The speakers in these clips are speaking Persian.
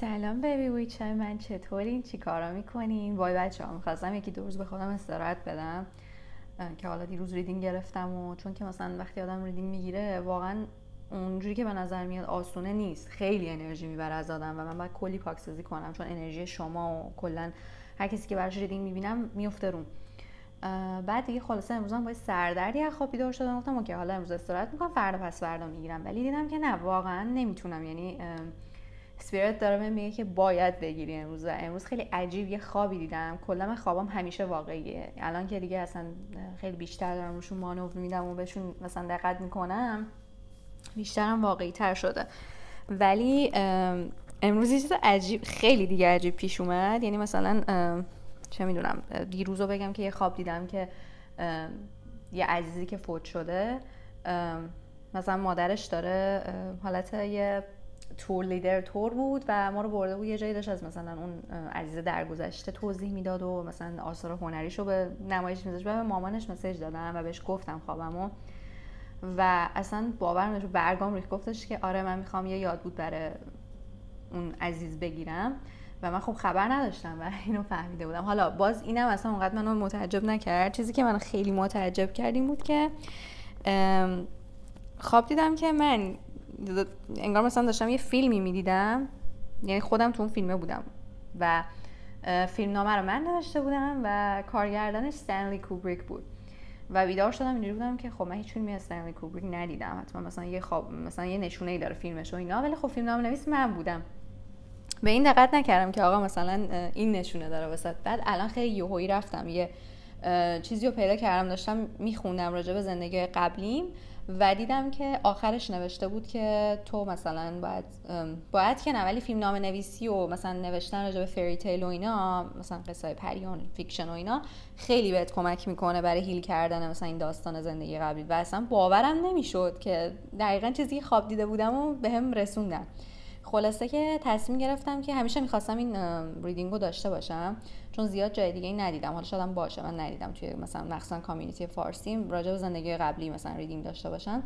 سلام بیبی ویچای من، چطورین؟ چی کارا میکنین؟ وای بچه ها، میخواستم یکی دو روز به خودم استراحت بدم که حالا دیروز ریدینگ گرفتم و چون که مثلا وقتی آدم ریدینگ میگیره واقعا اونجوری که به نظر میاد آسونه نیست، خیلی انرژی میبره از آدم و من باید کلی پاکسازی کنم چون انرژی شما و کلا هر کسی که براش ریدینگ میبینم میفته روم. بعد دیگه خلاصه امروز هم با سردردی از خواب بیدار شدم، گفتم اوکی حالا امروز استراحت میکنم، فردا پس فردا میگیرم، ولی دیدم که نه، واقعا نمیتونم. یعنی اسپریت داره بهم میگه که باید بگیری امروز. امروز خیلی عجیب یه خوابی دیدم. کلا من خوابام همیشه واقعیه، الان که دیگه اصلا خیلی بیشتر دارم روشون مانور میدم و بهشون مثلا دقت میکنم، بیشترم واقعی تر شده. ولی امروز یه چیز عجیب، خیلی دیگه عجیب پیش اومد. یعنی مثلا چه میدونم، دیروزو بگم که یه خواب دیدم که یه عزیزی که فوت شده، مثلا مادرش داره حالت یه تور لیدر تور بود و ما رو برده بود یه جایی، داشت از مثلا اون عزیز درگذشته توضیح میداد و مثلا آثار هنریشو به نمایش میذاشت. و به مامانش مسیج دادم و بهش گفتم خوابمو و اصلا باورم نمیشه، برگام ریخت. گفتش که آره من میخوام یه یاد بود برای اون عزیز بگیرم و من خب خبر نداشتم و اینو فهمیده بودم. حالا باز اینم اصلا اونقدر منو متعجب نکرد. چیزی که منو خیلی متعجب کرد این بود که خواب دیدم که من انگار مثلا داشتم یه فیلمی میدیدم، یعنی خودم تو اون فیلمه بودم و فیلم نامه رو من نوشته بودم و کارگردانش استنلی کوبریک بود و بیدار شدم اینجوری بودم که خب من هیچ فیلمی استنلی کوبریک ندیدم، حتما مثلا یه خواب مثلا یه نشونه‌ای داره فیلمش و اینا، ولی خب فیلم نامه نویس من بودم. به این دقت نکردم که آقا مثلا این نشونه داره وسط. بعد الان خیلی یهویی رفتم یه چیزی رو پیدا کردم، داشتم میخوندم راجع به زندگی قبلیم و دیدم که آخرش نوشته بود که تو مثلا باید که نه، ولی فیلم نامه نویسی و مثلا نوشتن راجع به فری تیل و اینا، مثلا قصه پریان فیکشن و اینا، خیلی بهت کمک میکنه برای هیل کردن مثلا این داستان زندگی قبلی. و اصلا باورم نمیشد که دقیقاً چیزی که خواب دیده بودم و بهم رسوندن. خلاصه که تصمیم گرفتم که همیشه میخواستم این ریدینگو داشته باشم چون زیاد جای دیگه ای ندیدم. حالا شاید باشه من ندیدم توی مثلا مخصوصا کامیونیتی فارسی راجع به زندگی قبلی مثلا ریدینگ داشته باشن،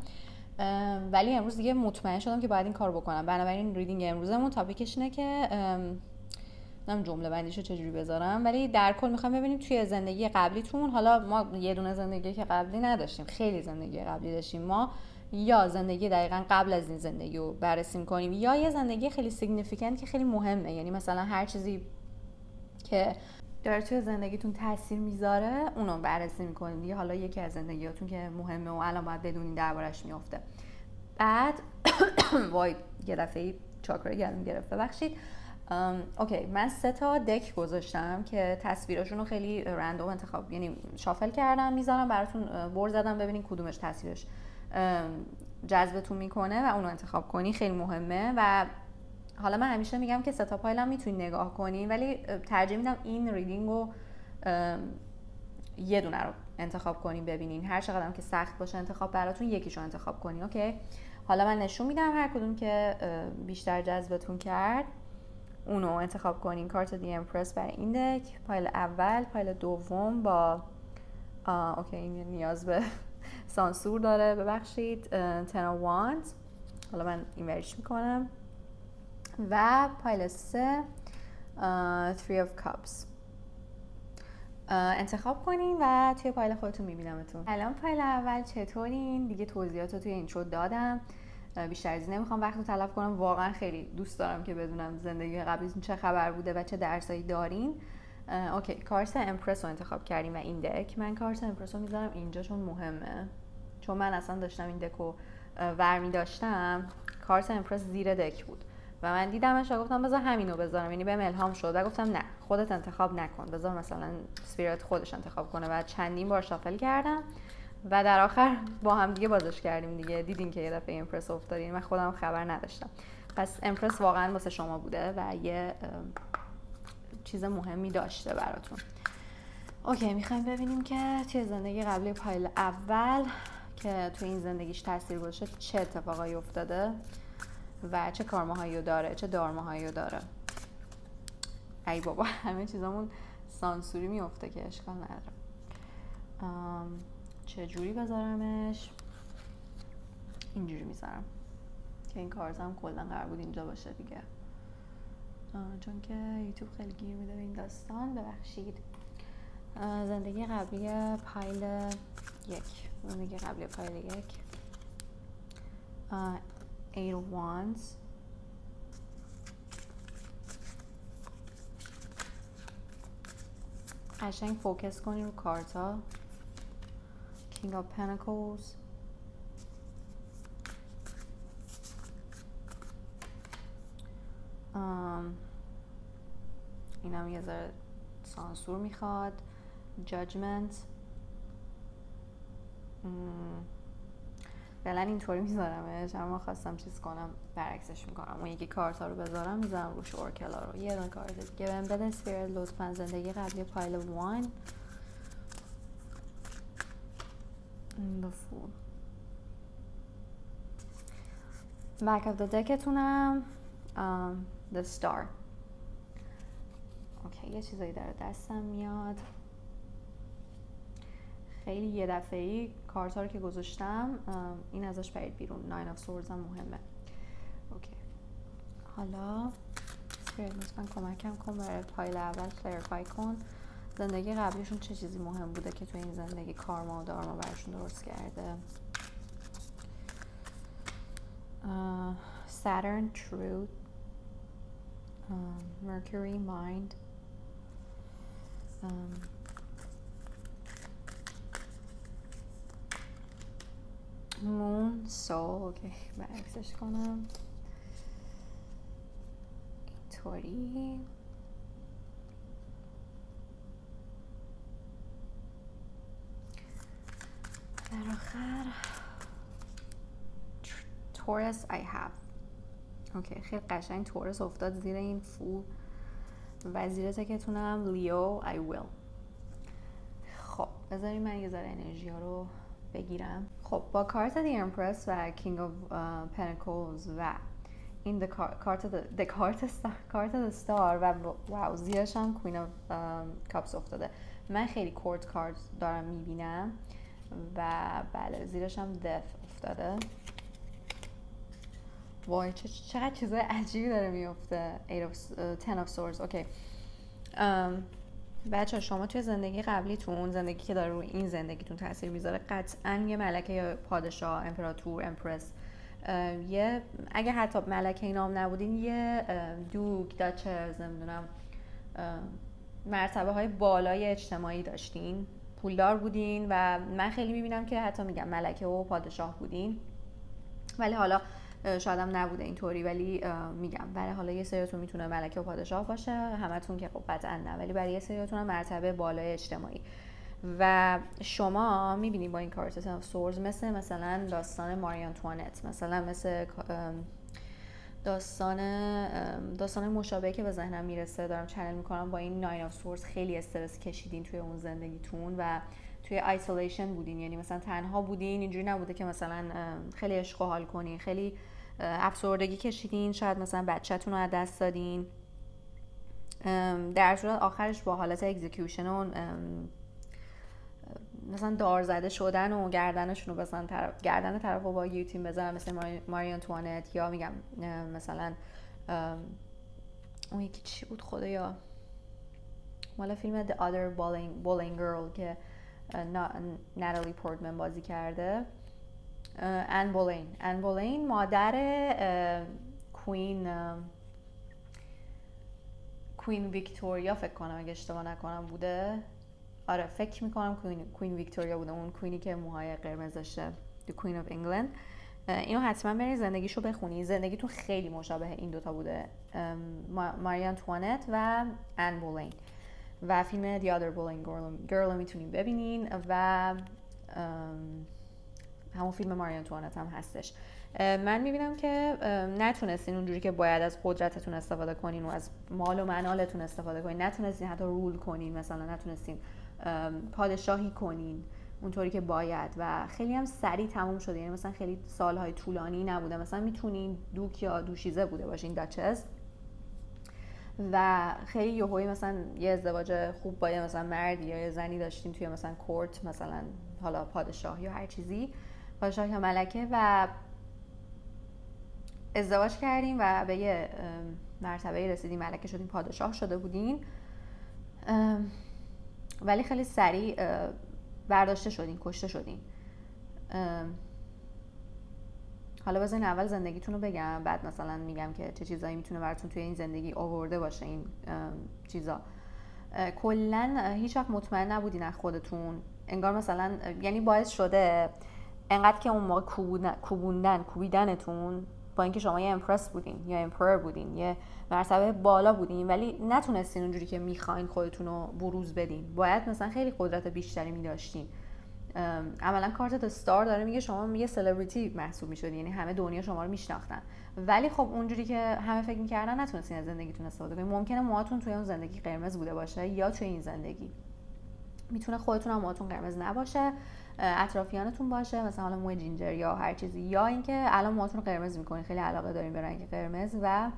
ولی امروز دیگه مطمئن شدم که باید این کار بکنم. بنابراین ریدینگ امروزمون تاپیکش اینه که نم جمله بندیشو چجوری بذارم، ولی در کل میخوام ببینیم توی زندگی قبلیتون، حالا ما یه دونه زندگی که قبلی نداشتیم، خیلی زندگی قبلی داشتیم، ما یا زندگی دقیقاً قبل از این زندگی رو بررسی می‌کنیم یا یه زندگی خیلی سیگنیفیکانت که خیلی مهمه، یعنی مثلا هر چیزی که داره توی زندگیتون تاثیر میذاره اونو بررسی می‌کنیم دیگه. حالا یکی از زندگیاتون که مهمه و الان باید بدونین دربارش میفته. بعد وای یه دفعه چاکرای گلوم گرفت، ببخشید. اوکی، من 3 تا دک گذاشتم که تصویراشون رو خیلی رندوم انتخاب، یعنی شافل کردم میذارم براتون، بر زدم ببینین کدومش تصویرش جذبتون میکنه و اونو انتخاب کنی، خیلی مهمه. و حالا من همیشه میگم که 3 تا پایلم میتونین نگاه کنین، ولی ترجیح میدم این ریدینگ رو یه دونه رو انتخاب کنین ببینین، هر چقدر که سخت باشه انتخاب براتون یکیشو انتخاب کنین. اوکی، حالا من نشون میدم هر کدوم که بیشتر جذبتون کرد اونو انتخاب کنین. کارت دی امپرس برای این دک، پایل اول، پایل دوم با اوکی این نیاز به سانسور داره ببخشید، تن of wands، حالا من این وریش میکنم، و پایل 3 three of cups انتخاب کنین و توی پایل خودتون میبینمتون. الان پایل اول چطورین؟ دیگه توضیحات رو توی اینترو دادم، بیشتر از این نمیخوام وقت رو تلف کنم. واقعا خیلی دوست دارم که بدونم زندگی قبلیتون چه خبر بوده و چه درسایی دارین. اوکی، کارت امپرس رو انتخاب کردیم و این دک، من کارت امپرس رو میذارم اینجا چون مهمه، چون من اصلا داشتم این دک رو ورمی داشتم، کارت امپرس زیر دک بود و من دیدمش و گفتم بذار همینو بذارم، یعنی بهم الهام شد و گفتم نه خودت انتخاب نکن، بذار مثلا اسپریت خودش انتخاب کنه. و چندین بار شافل کردم و در آخر با هم دیگه بازش کردیم دیگه. دیدین که یه دفعه امپرس افتادین، من خودم خبر نداشتم. پس امپرس واقعا واسه شما بوده و یه چیز مهمی داشته براتون. اوکی، میخوایم ببینیم که توی زندگی قبلی پایل اول که توی این زندگیش تاثیر گذاشته چه اتفاقایی افتاده و چه کارماهایی داره، چه دارماهایی داره. ای بابا همه چیزامون سانسوری میفته که اشکال نداره. چه جوری بذارمش؟ اینجوری میذارم که این کارتم کلا قرار بود اینجا باشه دیگه. چون که یوتیوب خیلی گیر میده به این داستان، ببخشید. زندگی قبلی پایل 1. زندگی قبلی پایل 1. Eight of Wands. قشنگ فوکس کنی رو کارتا. King of Pentacles. اینم یه ذره سانسور میخواد. Judgment. فعلا اینطوری میذارمش، اما خواستم چیز کنم برعکسش میکنم، اون یکی کارت ها رو بذارم میذارم روش اورکلا رو. یه دونه کارت دیگه بهم بده اسپیریت لطفا. زندگی قبلی پایل 1. The Fool. Back of the deckتونم The Star. اوکی، یه چیزایی داره دستم میاد. خیلی یه دفعه‌ای کارت ها رو که گذاشتم این ازش پرید بیرون. Nine of Swords هم مهمه. اوکی، حالا اسپریت لطفاً کمکم کن برای پایل اول کلریفای کن زندگی قبلیشون چه چیزی مهم بوده که تو این زندگی کارما و دارما براشون درست کرده. Saturn Truth. Mercury Mind. Moon Soul. اوکی، برعکسش کنم اینطوری. در آخر Taurus I have. اوکی، خیلی قشنگ تورس افتاد زیر این فول و زیر تکتونم لیو I will. خب بذاریم من یه ذره انرژی ها رو بگیرم. خب با کارت The Empress و King of Pentacles و این کارت The Star و واو زیرش هم Queen of Cups افتاده. من خیلی کورت کارت دارم میبینم و بله زیرش هم Death افتاده. وای چقدر چیزای عجیبی داره میفته. 10 of Swords. اوکی، بچه ها شما توی زندگی قبلیتون، زندگی که داره روی این زندگیتون تاثیر میذاره، قطعا یه ملکه یا پادشاه، امپراتور، امپرس، یه اگه حتی ملکه اینام نبودین یه دوک، داچرز، نمیدونم مرتبه های بالای اجتماعی داشتین، پولدار بودین و من خیلی میبینم که حتی میگم ملکه و پادشاه بودین، ولی حالا شاید هم نبوده اینطوری، ولی میگم برای حالا یه سریتون میتونه ملکه و پادشاه باشه، همتون که خب قطعا نه، ولی برای یه سریتون هم مرتبه بالای اجتماعی. و شما میبینید با این کارت Ten of Swords مثلا داستان ماری آنتوانت، مثلا مثل داستان مشابهی که به ذهنم میرسه دارم چنل میکنم با این Nine of Swords. خیلی استرس کشیدین توی اون زندگیتون و توی آیسولیشن بودین، یعنی مثلا تنها بودین، اینجوری نبوده که مثلا خیلی عشق و حال کنین، خیلی افسردگی کشیدین، شاید مثلا بچه‌تون رو از دست دادین، در صورت آخرش با حالت اکزیکیوشن و مثلا دار زده شدن و گردنشون رو بزن گردن طرف رو با گیوتین بزنن مثل ماری آنتوانت، یا میگم مثلا اون یکی چی بود خدایا، مال فیلم The Other Bowling Girl که ناتالی پورتمن بازی کرده، ان بولین مادر کوین ویکتوریا فکر کنم اگه اشتباه نکنم بوده. آره فکر میکنم کوین ویکتوریا بوده، اون کوینی که موهای قرمزشه، The Queen of England. اینو حتما برید زندگیشو بخونید، زندگیتون خیلی مشابه این دوتا بوده، ماری آنتوانت و ان بولین. و فیلم The Other Bowling Girl رو میتونین ببینین و همون فیلم ماری آنتوانت هم هستش. من میبینم که نتونستین اونجوری که باید از قدرتتون استفاده کنین و از مال و منالتون استفاده کنین، نتونستین حتی رول کنین، مثلا نتونستین پادشاهی کنین اونطوری که باید و خیلی هم سریع تموم شده، یعنی مثلا خیلی سالهای طولانی نبوده، مثلا میتونین دوک یا دوشیزه بوده باشین، داچس، و خیلی یهویی مثلا یه ازدواج خوب با یه مثلا مردی یا یه زنی داشتین توی مثلا کورت، مثلا حالا پادشاه یا هر چیزی، پادشاه یا ملکه، و ازدواج کردیم و به یه مرتبه رسیدین، ملکه شدین، پادشاه شده بودین، ولی خیلی سریع برداشته شدین، کشته شدین. حالا بذارین اول زندگیتون رو بگم، بعد مثلا میگم که چه چیزایی میتونه براتون توی این زندگی آورده باشه این چیزا. کلا هیچ وقت مطمئن نبودین از خودتون، انگار مثلا یعنی باعث شده انقدر که اون موقع کوبیدنتون، با اینکه شما یه امپرس بودین یا امپرر بودین، یه مرتبه بالا بودین، ولی نتونستین اونجوری که میخواین خودتون رو بروز بدین. باید مثلا خیلی قدرت بیشتری میداشتین. عملا کارت استار داره میگه شما یه سلبریتی محسوب میشدین، یعنی همه دنیا شما رو میشناختن، ولی خب اونجوری که همه فکر میکردن نتونستین از زندگیتون استفاده کنین. ممکنه موهاتون توی اون زندگی قرمز بوده باشه، یا توی این زندگی میتونه خودتون هم موهاتون قرمز نباشه، اطرافیانتون باشه مثلا حالا موی جینجر یا هر چیزی، یا اینکه الان موهاتون رو قرمز میکنین، خیلی علاقه دارین به رنگ قرمز و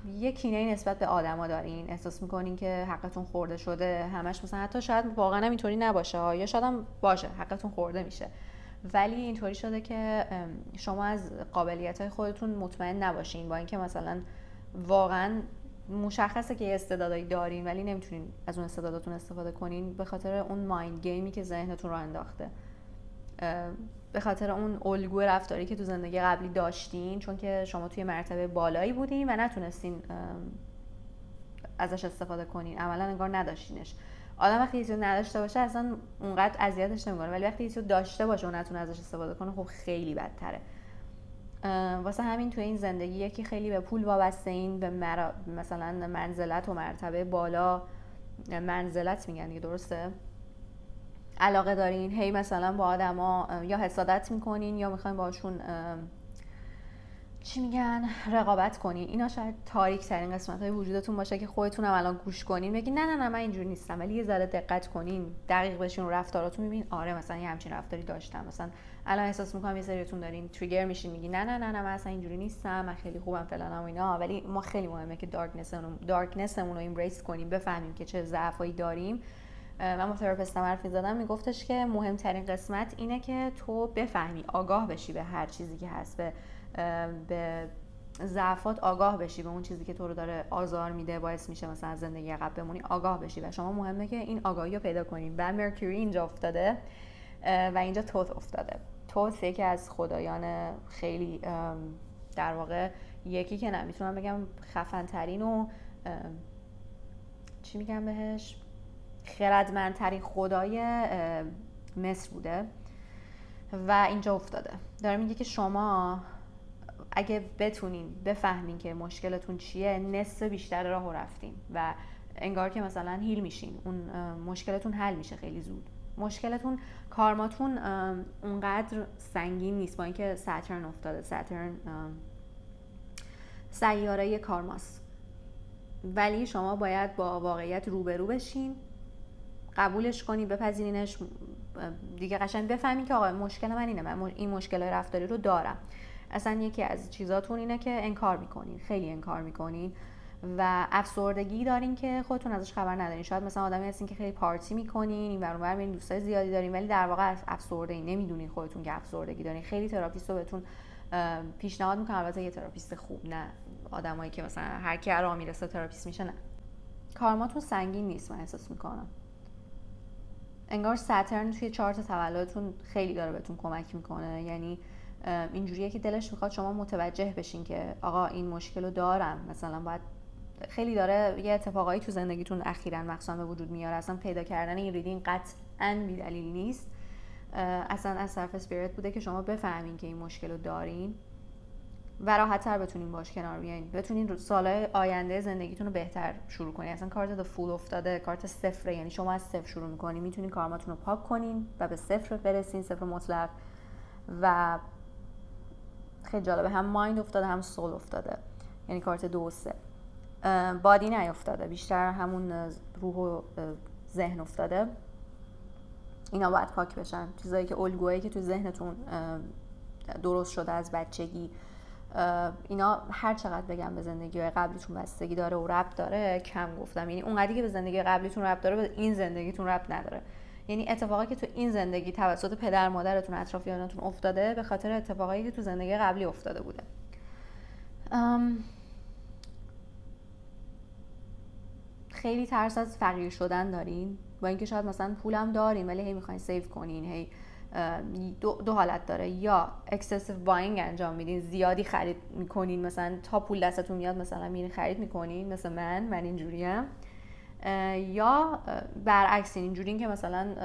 یه کینه نسبت به آدما دارین، احساس میکنین که حقتون خورده شده همش، مثلا حتی شاید واقعا هم اینطوری نباشه یا شاید هم باشه حقتون خورده میشه، ولی اینطوری شده که شما از قابلیت‌های خودتون مطمئن نباشین، با اینکه مثلا واقعا مشخصه که استعدادایی دارین ولی نمیتونین از اون استعداداتون استفاده کنین به خاطر اون مایند گیمی که ذهنتون رو انداخته، به خاطر اون الگوی رفتاری که تو زندگی قبلی داشتین، چون که شما توی مرتبه بالایی بودین و نتونستین ازش استفاده کنین، عملا انگار نداشتینش. آدم وقتی چیزی نداشته باشه اصلا اونقدر اذیتش نمیکنه، ولی وقتی چیزی داشته باشه و نتونه ازش استفاده کنه خب خیلی بدتره. واسه همین توی این زندگی یکی خیلی به پول وابسته این، به مثلا منزلت و مرتبه بالا، منزلت میگن دیگه درسته، علاقه دارین، هی مثلا با آدما یا حسادت میکنین یا میخواین باشون چی میگن رقابت کنین. اینا شاید تاریک ترین قسمت های وجودتون باشه که خودتون هم الان گوش کنین بگین نه من اینجوری نیستم، ولی یه ذره دقت کنین، دقیق بشین رو رفتاراتون، میبینین آره مثلا یه همچین رفتاری داشتم، مثلا الان احساس میکنم یه سریتون دارین تریگر میشین، میگین نه من اصلا اینجوری نیستم، من خیلی خوبم فلانم و اینا، ولی ما خیلی مهمه که دارکنسمون رو ایمبریس کنیم، بفهمیم که چه ضعفایی داریم. من با تراپیستم حرف می‌زدم، میگفتش که مهمترین قسمت اینه که تو بفهمی، آگاه بشی به هر چیزی که هست، به ضعفات آگاه بشی، به اون چیزی که تو رو داره آزار میده، باعث میشه مثلا از زندگی عقب بمونی، آگاه بشی و شما مهمه که این آگاهی رو پیدا کنیم. و مرکوری اینجا افتاده و اینجا توت افتاده. توت یکی از خدایان خیلی در واقع یکی که نمیتونم بگم خفن ترین و چی میگم بهش، خردمندترین خدای مصر بوده و اینجا افتاده. داره میگه که شما اگه بتونین بفهمین که مشکلتون چیه، نصف بیشتر راهو رفتین و انگار که مثلا هیل میشین، اون مشکلتون حل میشه خیلی زود. مشکلتون، کارماتون اونقدر سنگین نیست، با اینکه ساترن افتاده، ساترن سیاره کارماست، ولی شما باید با واقعیت روبرو بشین، قبولش کنی، بپذیرینش دیگه، قشنگ بفهمین که آقا مشکل من اینه، من این مشکل‌های رفتاری رو دارم. اصلا یکی از چیزاتون اینه که انکار میکنین، خیلی انکار میکنین و افسردگی دارین که خودتون ازش خبر ندارین. شاید مثلا آدمی هستین که خیلی پارتی میکنین، این ور اون ور میرین، دوستای زیادی دارین، ولی در واقع افسرده‌این، نمیدونین خودتون که افسردگی دارین. خیلی تراپیست رو بهتون پیشنهاد میکنم، البته یه تراپیست خوب، نه آدمایی که مثلا هر کی راه میرسه تراپیست میشه، نه. کارماتون سنگین نیست، من احساس میکنم انگار ساترن توی چارت تولدتون خیلی داره بهتون کمک میکنه، یعنی اینجوریه که دلش میخواد شما متوجه بشین که آقا این مشکل رو دارم، مثلا باید خیلی داره یه اتفاقایی تو زندگیتون اخیراً مخصوصا به وجود میاره، اصلا پیدا کردن این ریدینگ قطعاً بی‌دلیل نیست، اصلا از طرف اسپریت بوده که شما بفهمین که این مشکل رو دارین و راحت‌تر بتونین باش کنار بیاین، بتونین سالهای آینده زندگیتون رو بهتر شروع کنین. اصلا کارت فول افتاده، کارت صفره، یعنی شما از صفر شروع می‌کنین، میتونین کارماتون رو پاک کنین و به صفر برسین، صفر مطلق. و خیلی جالبه، هم مایند افتاده هم سول افتاده، یعنی کارت 2 و 3. بادی نیافتاده، بیشتر همون روح و ذهن افتاده. اینا باید پاک بشن، چیزایی که الگوهایی که تو ذهنتون درست شده از بچگی، اینا هر چقدر بگم به زندگی قبلیتون بستگی داره و ربط داره، کم گفتم. یعنی اونقدری که به زندگی قبلیتون ربط داره به این زندگیتون ربط نداره. یعنی اتفاقایی که تو این زندگی توسط پدر مادرتون، اطرافیانتون افتاده، به خاطر اتفاقایی که تو زندگی قبلی افتاده بوده. خیلی ترس از فقیر شدن دارین، با اینکه شاید مثلا پولم دارین ولی هی میخواین سیو کنین، هی دو حالت داره، یا اکسسیو باینگ انجام میدین، زیادی خرید میکنین، مثلا تا پول دستتون میاد مثلا میرین خرید میکنین، مثل من اینجوریم، یا برعکس اینجورین که مثلا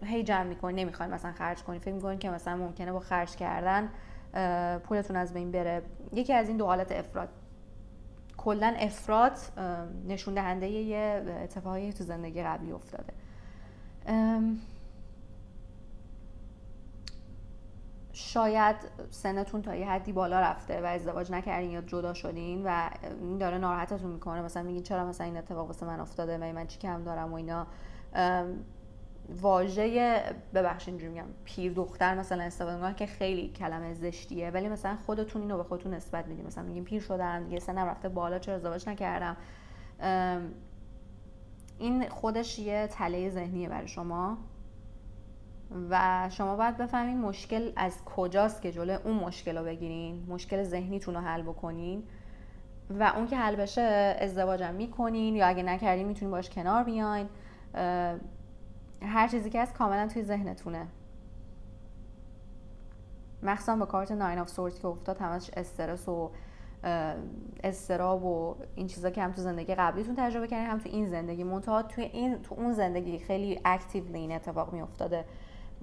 هی جمع میکنین، نمیخواین مثلا خرج کنین، فکر میکنین که مثلا ممکنه با خرج کردن پولتون از بین بره. یکی از این دو حالت افراط. کلا افراط نشون دهنده یه اتفاقی تو زندگی قبلی افتاده. شاید سنتون تا یه حدی بالا رفته و ازدواج نکردین یا جدا شدین و این داره ناراحتتون میکنه، مثلا میگین چرا مثلا این اتفاق واسه من افتاده، من چی کم دارم و اینا. واژه ببخشید اینجوری میگم پیر دختر مثلا استفاده میکنن که خیلی کلمه زشتیه، ولی مثلا خودتون اینو به خودتون نسبت میدین، مثلا میگین پیر شدم دیگه، سنم رفته بالا، چرا ازدواج نکردم. این خودش یه تله ذهنیه برای شما و شما باید بفهمین مشکل از کجاست که جلوی اون مشکل رو بگیرین، مشکل ذهنیتون رو حل بکنین و اون که حل بشه ازدواجم میکنین، یا اگه نکردین میتونین باش کنار بیاین. هر چیزی که هست کاملا توی ذهنتونه. مخصوصا با کارت 9 of Swords که افتاد، همش استرس و استراب و این چیزا که هم تو زندگی قبلیتون تجربه کردین هم تو این زندگی، منتها تو اون زندگی خیلی اکتیولی این اتفاق میافتاده،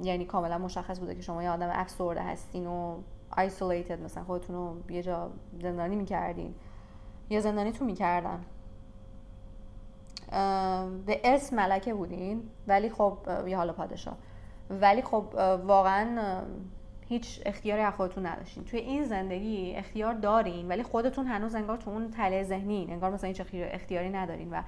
یعنی کاملا مشخص بوده که شما یه آدم افسرده هستین و isolated، مثلا خودتون رو یه جا زندانی میکردین یا زندانیتون میکردن. به اسم ملکه بودین ولی خب یا حالا پادشاه، ولی خب واقعا هیچ اختیاری از خودتون نداشتین. توی این زندگی اختیار دارین ولی خودتون هنوز انگار تو اون تله ذهنین، انگار مثلا هیچ اختیاری ندارین و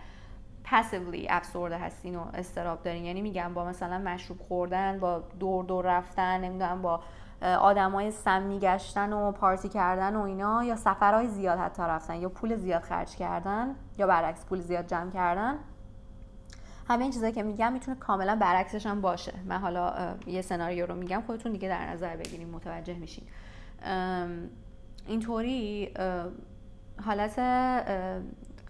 پسیولی افسرده هستین و استراب دارین. یعنی میگم با مثلا مشروب خوردن، با دور رفتن، نمیدونم با آدمای سمی گشتن و پارتی کردن و اینا، یا سفرهای زیاد حتی رفتن، یا پول زیاد خرج کردن، یا برعکس پول زیاد جمع کردن، همه این چیزایی که میگم میتونه کاملا برعکسش هم باشه. من حالا یه سناریو رو میگم، خودتون دیگه در نظر بگیریم، متوجه میشین. اینطوری حالت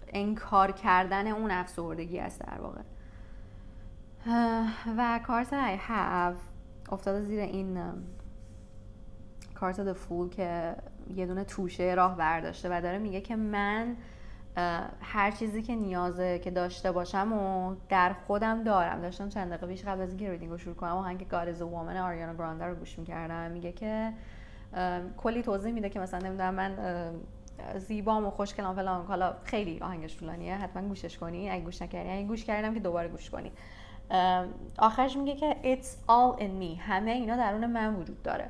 انکار کردن اون افسردگی است در واقع. و کارت I have افتاده زیر این کارت The Fool که یه دونه توشه راه برداشته و داره میگه که من هر چیزی که نیازه که داشته باشم و در خودم دارم. داشتم چند دقیقه پیش قبل از اینکه ریدینگ رو شروع کنم آهنگ God is a Woman آریانا گرانده رو گوش میکردم. میگه که کلی توضیح میده که مثلا نمیدونم من زیبام و خوشگلم فلان، حالا خیلی آهنگش طولانیه، حتما گوشش کنی اگه گوش نکردی. اگه گوش کردم که دوباره گوش کنی. آخرش میگه که it's all in me، همه اینا درون من وجود داره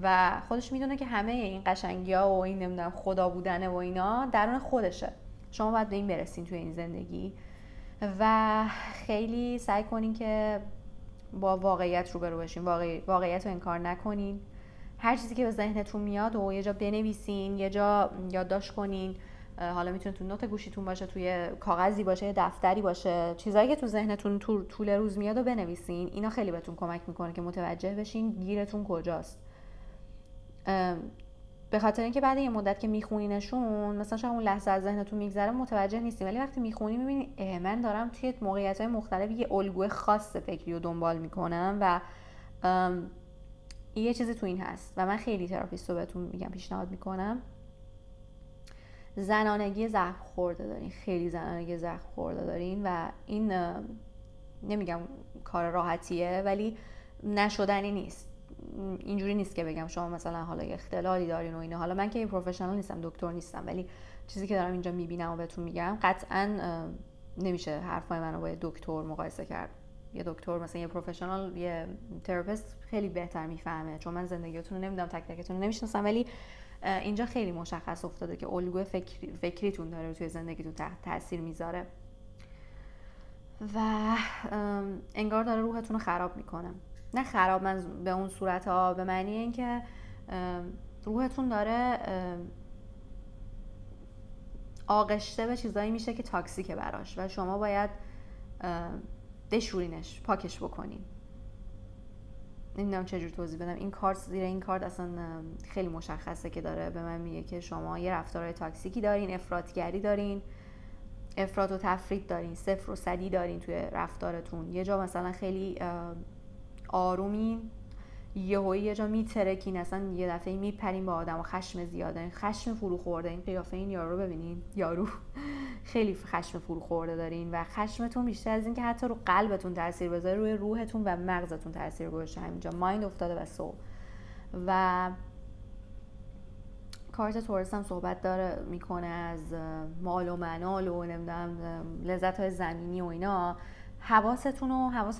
و خودش میدونه که همه این قشنگی‌ها و این نمیدونم خدا بودنه و اینا درون خودشه. شما باید به این برسین توی این زندگی و خیلی سعی کنین که با واقعیت روبرو بشین، واقعیت رو انکار نکنین. هر چیزی که به ذهنتون میاد و یه جا بنویسین، یه جا یادداشت کنین. حالا میتونه تو نوت گوشیتون باشه، توی کاغذی باشه، دفتری باشه، چیزایی که تو ذهنتون طول روز میاد و بنویسین. اینا خیلی بهتون کمک میکنه که متوجه بشین گیرتون کجاست. به خاطر اینکه بعد یه مدت که میخونینشون، مثلا شاید اون لحظه از ذهنتون میگذره متوجه نیستین، ولی وقتی میخونین میبینین من دارم توی موقعیت‌های مختلف یه الگوی خاص فکری رو دنبال میکنم و یه چیزی تو این هست. و من خیلی تراپیست رو بهتون میگم پیشنهاد میکنم، زنانگی زخم خورده دارین، خیلی زنانگی زخم خورده دارین و این نمیگم کار راحتیه ولی نشدنی نیست. اینجوری نیست که بگم شما مثلا حالا یه اختلالی دارین و اینا. حالا من که یه پروفشنال نیستم، دکتر نیستم، ولی چیزی که دارم اینجا میبینم و بهتون میگم، قطعاً نمیشه حرفای منو با یه دکتر مقایسه کرد. یه دکتر مثلا یه پروفشنال، یه تراپیست خیلی بهتر میفهمه، چون من زندگیتون رو نمیدونم، تک تکتون رو نمیشناسم، ولی اینجا خیلی مشخص افتاده که الگوی فکریتون داره توی زندگیتون تاثیر میذاره و انگار داره روحتون رو خراب میکنه. نه خراب من به اون صورت ها، به معنی این که روحتون داره آغشته به چیزایی میشه که تاکسیکه براش و شما باید بشورینش، پاکش بکنین. نمیدونم چجور توضیح بدم. این کارت، زیر این کارت اصلا خیلی مشخصه که داره به من میگه که شما یه رفتارهای تاکسیکی دارین، افراطگری دارین، افراط و تفرید دارین، صفر و صدی دارین توی رفتارتون. یه جا مثلا خیلی آرومین، یه جا میترکین، اصلا یه دفعه میپرین با آدم و خشم زیاده، خشم فرو خورده. این قیافه این یارو رو ببینین، یارو خیلی خشم فرو خورده دارین و خشمتون بیشتر از این که حتی رو قلبتون تاثیر بذاره، روی روحتون و مغزتون تاثیر گذاشته. همینجا مایند افتاده و سول. و کارت تورس هم صحبت داره میکنه از مال و منال و نمیدونم لذت های زمینی و اینا. حواس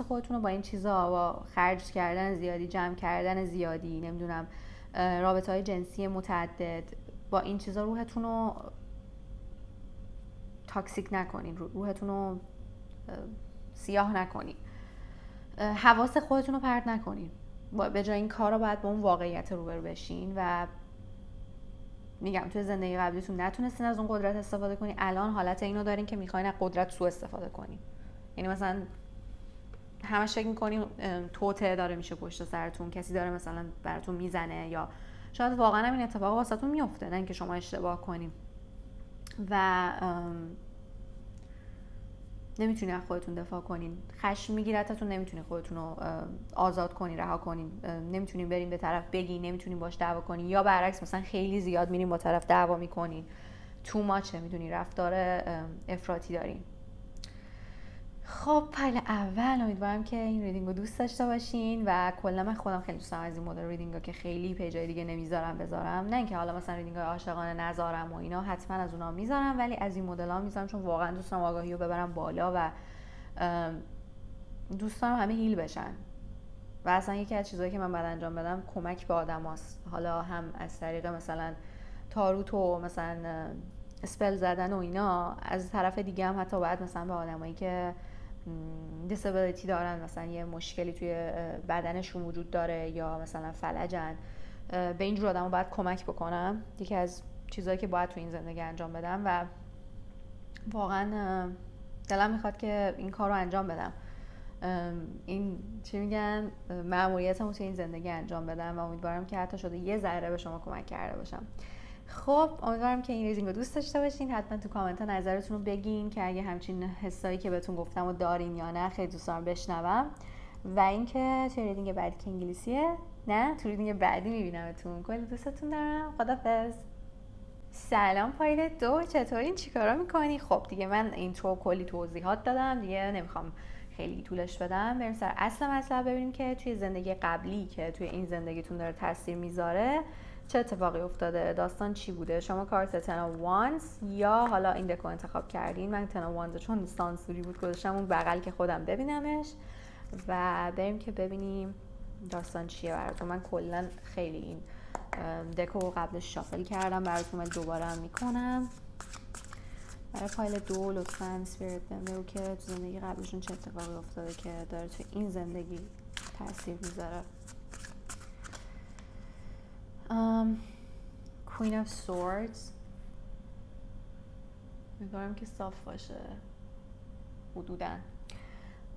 خودتون رو با این چیزا، با خرج کردن زیادی، جمع کردن زیادی، نمیدونم رابطه های جنسی متعدد، با این چیزا روحتون رو تاکسیک نکنین، روحتون رو سیاه نکنین، حواس خودتون رو پرت نکنین. به جای این کارا باید با اون واقعیت روبرو بشین و میگم توی زندگی قبلیتون نتونستین از اون قدرت استفاده کنین، الان حالت اینو دارین که میخواین از قدرت سوء استفاده کنین. یعنی مثلا همش فکر میکنین توطئه داره میشه پشت سرتون، کسی داره مثلا براتون میزنه، یا شاید واقعا همین اتفاق واسهتون میفته، نه اینکه شما اشتباه کنین و نمیتونین از خودتون دفاع کنین. خشم میگیرتتون، نمیتونین خودتون رو آزاد کنین، رها کنین، نمیتونین برین به طرف بگین، نمیتونین باش دعوا کنین، یا برعکس مثلا خیلی زیاد میرین با طرف دعوا میکنین، تو ماچه، میدونین رفتار افراطی دارین. خب پایل اول، امیدوارم که این ریدینگ رو دوست داشته باشین و کلا من خودم خیلی دوست دارم از این مدل ریدینگ ها که خیلی پیجای دیگه نمیذارم بذارم، نه اینکه حالا مثلا ریدینگ های عاشقانه نذارم و اینا، حتما از اونها میذارم، ولی از این مدل ها میذارم چون واقعا دوست دارم آگاهی رو ببرم بالا و دوست دارم همه هیل بشن. و اصلا یکی از چیزایی که من بعد انجام بدم کمک به آدم هاست، حالا هم از طریق مثلا تاروت و مثلا اسپل زدن و اینا، از طرف دیگه هم حتی باید مثلا به آدمایی که دیسابیلیتی دارن، مثلا یه مشکلی توی بدنشون وجود داره یا مثلا فلجن، به اینجور آدم باید کمک بکنم. یکی از چیزایی که باید توی این زندگی انجام بدم و واقعا دلم میخواد که این کار رو انجام بدم، این چی میگن مأموریتمو توی این زندگی انجام بدم و امیدوارم که حتی شده یه ذره به شما کمک کرده باشم. خب امیدوارم که این ریدینگ رو دوست داشته باشین. حتما تو کامنت ها نظرتون رو بگین که اگه همچین حسایی که بهتون گفتم رو دارین یا نه، خیلی دوست دارم بشنوم. و اینکه توی ریدینگ بعدی که انگلیسیه، نه تو ریدینگ بعدی میبینمتون. کلی دوستتون دارم. خدافظ. سلام پایل 2، چطورین؟ چیکارا میکنی؟ خب دیگه من اینترو کلی توضیحات دادم دیگه، نمیخوام خیلی طولش بدم. بریم سر اصل مطلب، ببینیم که توی زندگی قبلی که توی این زندگیتون داره تاثیر میذاره چه اتفاقی افتاده، داستان چی بوده. شما کارت 10 of Wands یا حالا این دکو انتخاب کردین. من 10 of Wands چون سانسوری بود گذاشتم اون بغل که خودم ببینمش و بریم که ببینیم داستان چیه براتون. من کلا خیلی این دکو قبلش شافل کردم براتون، من دوباره هم میکنم. برای پایل 2 لطفاً اسپریت بهم بگو که تو زندگی قبلشون چه اتفاقی افتاده که داره تو این زندگی تاثیر میذاره. Queen of Swords، میگم که صاف باشه حدوداً.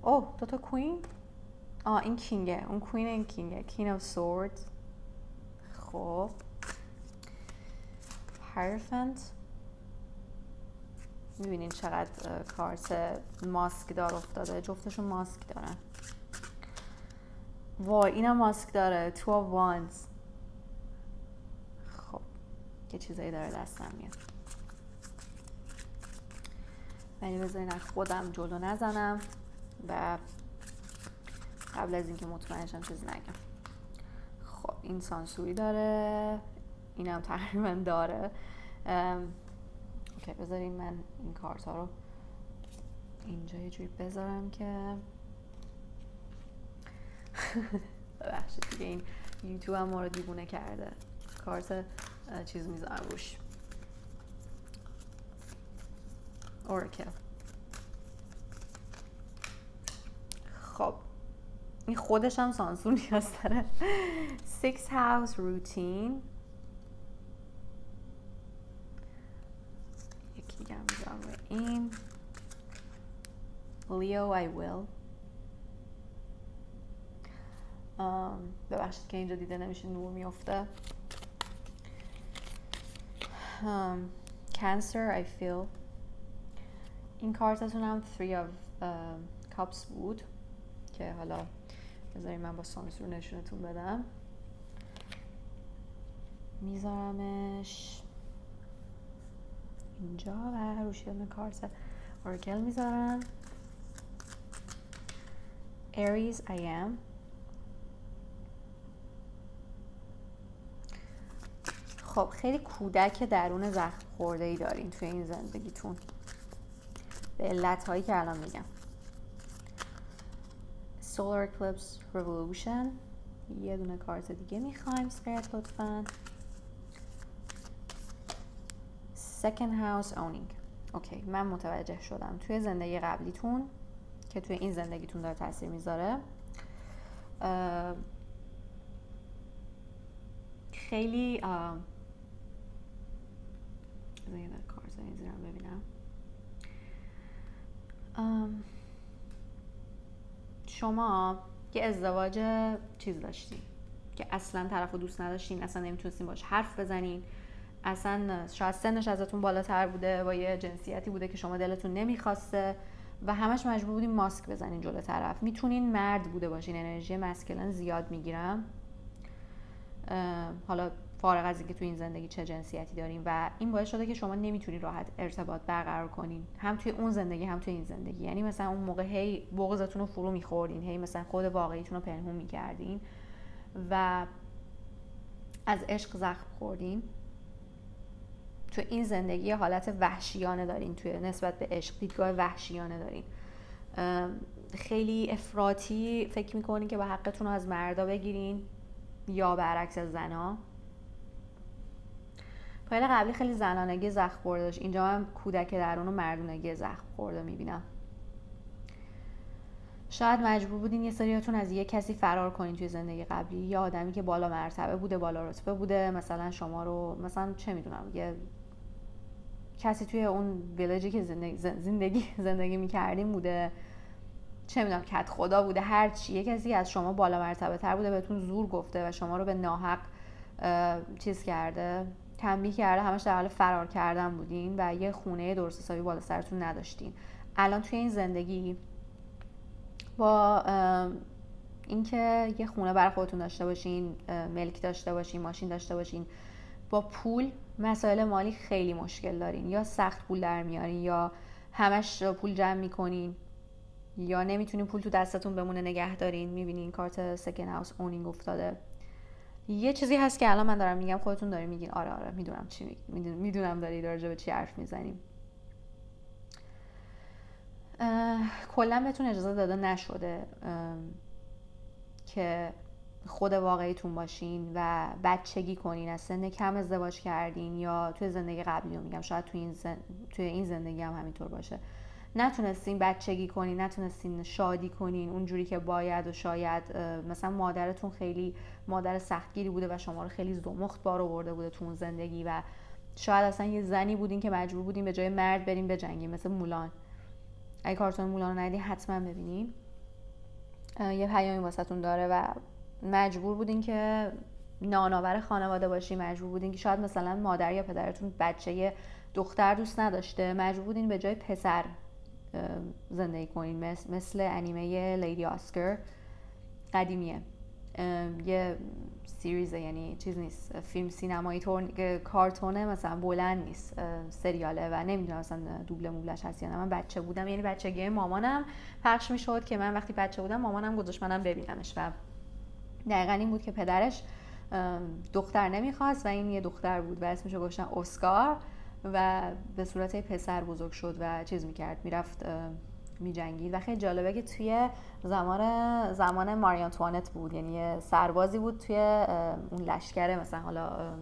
اوه دوتا کوین، این کینگه، اون کوین این کینگه. King of Swords. خب Hierophant، میبینین چقدر کارت ماسک دار افتاده، جفتشون ماسک دارن. وای اینم ماسک داره. 2 of Wands. خب یه چیزایی داره دستم میاد، ولی بذارین از خودم جلو نزنم و قبل از اینکه مطمئن شم چیز نگم. خب این سانسوری داره، اینم تقریبا داره. اوکی بذارین من این کارت ها رو اینجا یه جوری بذارم که ببخشید دیگه، این یوتیوب هم ما رو دیوونه کرده. کارت چیز میذارم روش، اوراکل. خب این خودش هم سانسور نیاز داره. 6 house routine، یکی دیگه هم میذارم روی این. Leo I will. ببخشید که اینجا دیده نمیشه، نور میفته. Cancer I feel. این کارتتون هم 3 of cups بود که حالا بذارید من با سانسور نشونتون بدم. میذارمش اینجا و روش یه کارت اوراکل میذارم. Aries I am. خب خیلی کودک درون زخم خورده ای دارین توی این زندگیتون به علت هایی که الان میگم. Solar Eclipse Revolution. یه دونه کارت دیگه میخوایم سپیرت لطفاً. Second House Owning. اوکی من متوجه شدم توی زندگی قبلیتون که توی این زندگیتون داره تاثیر میذاره. خیلی یه کارت میذارم ببینم. شما یه ازدواج چیز داشتین که اصلا طرفو دوست نداشتین، اصلا نمیتونستین باش حرف بزنین، اصلا شاید سنش ازتون بالاتر بوده، با یه جنسیتی بوده که شما دلتون نمیخواسته و همش مجبور بودین ماسک بزنین جلو طرف. میتونین مرد بوده باشین، انرژی مسکلن زیاد میگیرم، حالا فارغ از اینکه تو این زندگی چه جنسیتی دارین، و این باعث شده که شما نمیتونین راحت ارتباط برقرار کنین، هم توی اون زندگی هم توی این زندگی. یعنی مثلا اون موقع هی بغضتون رو فرو میخوردین، هی مثلا خود واقعیتون رو پنهون میکردین و از عشق زخم خوردین. تو این زندگی حالت وحشیانه دارین، توی نسبت به عشق دیدگاه وحشیانه دارین، خیلی افراطی فکر میکنین که با حقتون رو از مردا بگیرین یا برعکس از زنا. پایل قبلی خیلی زنانگی زخم خورده داشت، اینجا من کودک درون و مردونگی زخم خورده میبینم. شاید مجبور بودین یه سریاتون از یه کسی فرار کنین توی زندگی قبلی، یا آدمی که بالا مرتبه بوده، بالا رتبه بوده، مثلا شما رو مثلا چه میدونم یه کسی توی اون ویلجی که زندگی میکردین بوده، چه میدونم کت خدا بوده، هر چی، یه کسی از شما بالا مرتبه تر بوده، بهتون زور گفته و شما رو به ناحق چیز کرده، تنبیه کرده، همش در حال فرار کردن بودین و یه خونه درست حسابی بالا سرتون نداشتین. الان توی این زندگی با اینکه یه خونه برای خودتون داشته باشین، ملک داشته باشین، ماشین داشته باشین، با پول مسائل مالی خیلی مشکل دارین، یا سخت پول در میارین یا همش پول جمع میکنین یا نمیتونین پول تو دستتون بمونه نگه دارین. میبینین کارت سکند هاوس اونینگ افتاده. یه چیزی هست که الان من دارم میگم خودتون دارین میگین آره میدونم چی میدونم داری راجع به چی حرف میزنیم. کلا بهتون اجازه داده نشده که خود واقعیتون باشین و بچگی کنین، از سن کم ازدواج کردین یا توی زندگی قبلی رو میگم، شاید توی این زندگی هم همینطور باشه، نتونستین بچگی کنین، نتونستین شادی کنین اونجوری که باید، و شاید مثلا مادرتون خیلی مادر سختگیری بوده و شما رو خیلی زمخت بار آورده بوده تو اون زندگی و شاید اصلا یه زنی بودین که مجبور بودین به جای مرد برین بجنگین، مثل مولان. اگه کارتون مولان رو ندیدین حتما ببینین، یه پیامی واسهتون داره و مجبور بودین که نانآور خانواده باشین، مجبور بودین که شاید مثلا مادر یا پدرتون بچه دختر دوست نداشته، مجبور بودین به جای پسر زندگی کنین، مثل انیمه لیدی آسکر قدیمیه، یه سریزه، یعنی چیز نیست، فیلم سینمایی کارتونه مثلا، بلند نیست، سریاله و نمیدونم مثلا دوبله موبلش هست یا نه. من بچه بودم، یعنی بچگی مامانم پخش میشد که من وقتی بچه بودم مامانم گذاشت منم ببینمش و دقیقا این بود که پدرش دختر نمیخواست و این یه دختر بود و اسمشو گذاشتن اسکار و به صورت پسر بزرگ شد و چیز میکرد، میرفت میجنگید و خیلی جالبه که توی زمان ماری آنتوانت بود، یعنی یه سربازی بود توی اون لشکر مثلا حالا